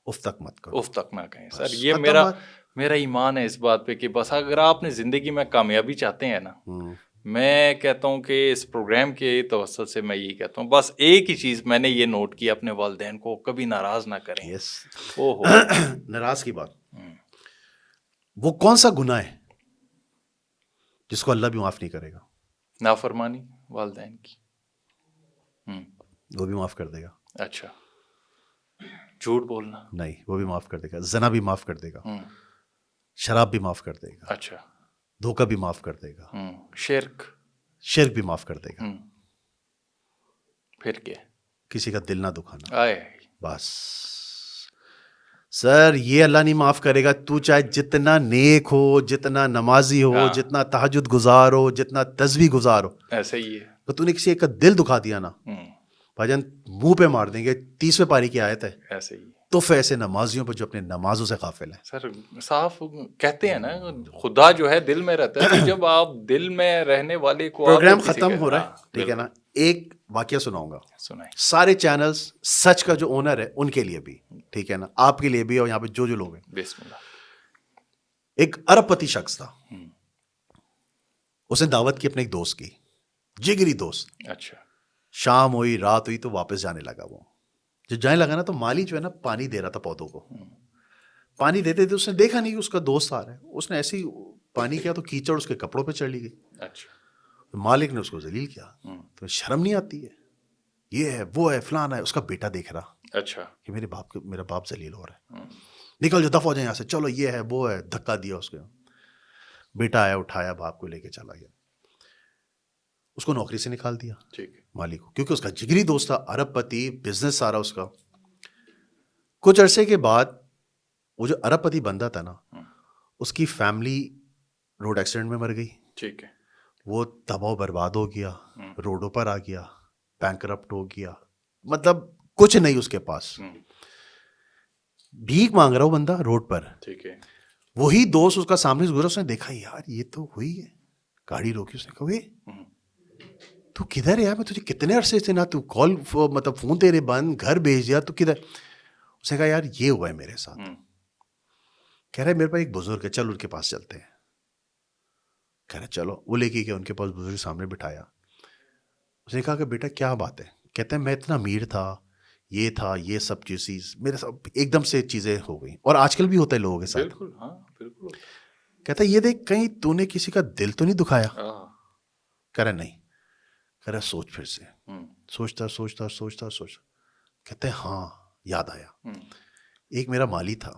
اف تک مت کرو. اف تک نہ کہیں. سر یہ میرا ایمان ہے اس بات پہ کہ بس اگر آپ نے زندگی میں کامیابی چاہتے ہیں نا, میں کہتا ہوں کہ اس پروگرام کے توسط سے میں یہی کہتا ہوں, بس ایک ہی چیز میں نے یہ نوٹ کی, اپنے والدین کو کبھی ناراض نہ کریں. ناراض کی بات, وہ کون سا گناہ ہے جس کو اللہ بھی معاف نہیں کرے گا؟ نافرمانی والدین کی. وہ بھی معاف کر دے گا. اچھا. جھوٹ بولنا نہیں, وہ بھی معاف کر دے گا. زنا بھی معاف کر دے گا. شراب بھی معاف کر دے گا. اچھا. دھوکہ بھی معاف کر دے گا. شرک بھی معاف کر دے گا. پھر کیا؟ کسی کا دل نہ دکھانا. بس سر یہ اللہ نہیں معاف کرے گا. تو چاہے جتنا نیک ہو, جتنا نمازی ہو, جتنا تہجد گزار ہو, جتنا تسبیح گزار ہو, ایسے ہی ہے. تو تو نے کسی ایک کا دل دکھا دیا نا بھائی جان, منہ پہ مار دیں گے. 30ویں پاری کی آیت ہے. ایسے ہی تو ایسے نمازیوں پہ جو اپنے نمازوں سے غافل ہیں. سر صاف کہتے ہیں نا خدا جو ہے دل میں رہتا ہے. جب آپ دل میں رہنے والے کو, پروگرام ختم ہو رہا ہے ٹھیک ہے نا, ایک واقعہ سناؤں گا. سارے چینلز سچ کا جو اونر ہے ان کے لیے بھی ٹھیک ہے نا, آپ کے لیے بھی, اور یہاں پہ جو لوگ ہیں. بسم اللہ. ایک ارب پتی شخص تھا, اس نے دعوت کی اپنے ایک دوست کی, جگری دوست. اچھا. شام ہوئی, رات ہوئی تو واپس جانے لگا. وہ جب جانے لگا نا تو مالی جو ہے نا پانی دے رہا تھا پودوں کو. پانی دیتے تھے, اس نے دیکھا نہیں کہ اس کا دوست آ رہا ہے. اس نے ایسے ہی پانی کیا تو کیچڑ اس کے کپڑوں پہ چڑھ گئی. اچھا. مالک نے اس کو ذلیل کیا. تو شرم نہیں آتی ہے, یہ ہے وہ ہے فلانا ہے. اس کا بیٹا دیکھ رہا اچھا کہ میرا باپ ذلیل ہو رہا ہے, نکل جو دفع ہو جائے یہاں سے, چلو یہ ہے وہ ہے. دھکا دیا اس کو. بیٹا آیا, اٹھایا, باپ کو لے کے چلا گیا. اس کو نوکری سے نکال دیا مالک کو, کیونکہ اس کا جگری دوست تھا, ارب پتی, بزنس سارا اس کا. کچھ عرصے کے بعد وہ جو ارب پتی بندہ تھا نا, اس کی فیملی روڈ ایکسیڈنٹ میں مر گئی. ٹھیک ہے. وہ تباہ و برباد ہو گیا, روڈوں پر آ گیا, بینکرپٹ ہو گیا, مطلب کچھ نہیں اس کے پاس. بھیک مانگ رہا وہ بندہ روڈ پر. ٹھیک ہے. وہی دوست اس کا سامنے سے گزرا, اس نے دیکھا یار یہ تو ہوئی ہے, گاڑی روکی. اس نے کہا تو کدھر ہے یار, میں تجھے کتنے عرصے سے نہ تو کال مطلب فون تیرے بند, گھر بھیج دیا, تو کدھر؟ اس نے کہا یار یہ ہوا ہے میرے ساتھ. کہہ رہا ہے میرے پاس ایک بزرگ ہے, چل ان کے پاس چلتے ہیں. کہہ رہے چلو، وہ لے کے گیا ان کے پاس، بزرگ سامنے بٹھایا. اس نے کہا کہ بیٹا کیا بات ہے؟ کہتے ہیں میں اتنا امیر تھا، یہ سب چیز میرے ساتھ ایک دم سے چیزیں ہو گئیں، اور آج کل بھی ہوتا ہے لوگوں کے ساتھ. بالکل ہاں بالکل. کہتا ہے یہ دیکھ کہیں تو نے کسی کا دل تو نہیں دکھایا؟ کہہ رہا نہیں. کہہ رہا سوچ پھر سے. سوچتا. کہتے ہیں ہاں یاد آیا، ایک میرا مالی تھا،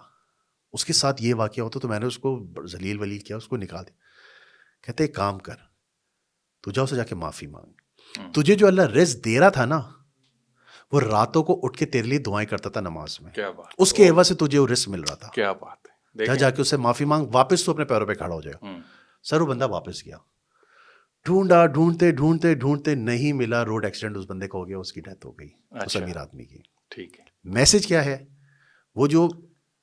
اس کے ساتھ یہ واقعہ ہوتا تو میں نے اس کو ذلیل ولیل کیا، اس کو نکال دیا. کہتے ایک کام کر، تو جا اسے جا کے معافی مانگ. تجھے جو اللہ رزق دے رہا تھا نا، وہ راتوں کو اٹھ کے تیرے لیے دعائیں کرتا تھا نماز میں. کیا بات، اس کے عوض سے تجھے وہ رزق مل رہا تھا. کیا بات ہے. جا کے اس سے معافی مانگ، واپس تو اپنے پیروں پہ کھڑا ہو جائے گا. سر وہ بندہ واپس گیا، ڈھونڈتے نہیں ملا. روڈ ایکسیڈنٹ اس بندے کا ہو گیا، اس کی ڈیتھ ہو گئی، اس امیر آدمی کی. ٹھیک ہے. میسج کیا ہے؟ وہ جو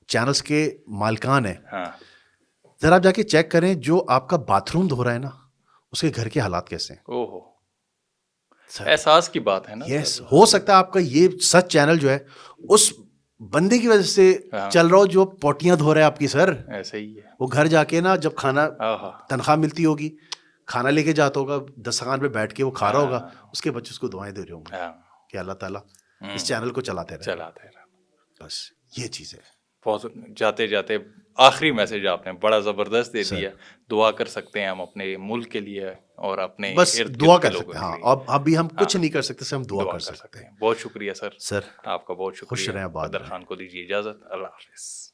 چینلز کے مالکان ہیں، ذرا آپ جا کے چیک کریں، جو آپ کا باتھ روم دھو رہا ہے نا، اس کے گھر کے حالات کیسے ہیں. اوہو، احساس کی بات ہے نا. یس، ہو سکتا ہے آپ کا یہ سچ چینل جو ہے اس بندے کی وجہ سے چل رہا ہو جو پوٹیاں دھو رہا ہے آپ کی. سر ایسا ہی ہے. وہ گھر جا کے نا، جب کھانا تنخواہ ملتی ہوگی، کھانا لے کے جاتا ہوگا، دسترخوان پہ بیٹھ کے وہ کھا رہا ہوگا، اس کے بچے اس کو دعائیں دے رہے ہوں گے کہ اللہ تعالیٰ اس چینل کو چلاتے رہے. بس یہ چیز ہے. بہت جاتے جاتے آخری میسج آپ نے بڑا زبردست دے دیا. دعا کر سکتے ہیں ہم اپنے ملک کے لیے اور اپنے بس دعا کر سکتے ہیں. ہاں، اب بھی ہم کچھ نہیں کر سکتے، ہم دعا کر سکتے ہیں. بہت شکریہ سر. سر آپ کا بہت شکریہ. خوش رہیں. قدر خان کو دیجیے اجازت. اللہ حافظ.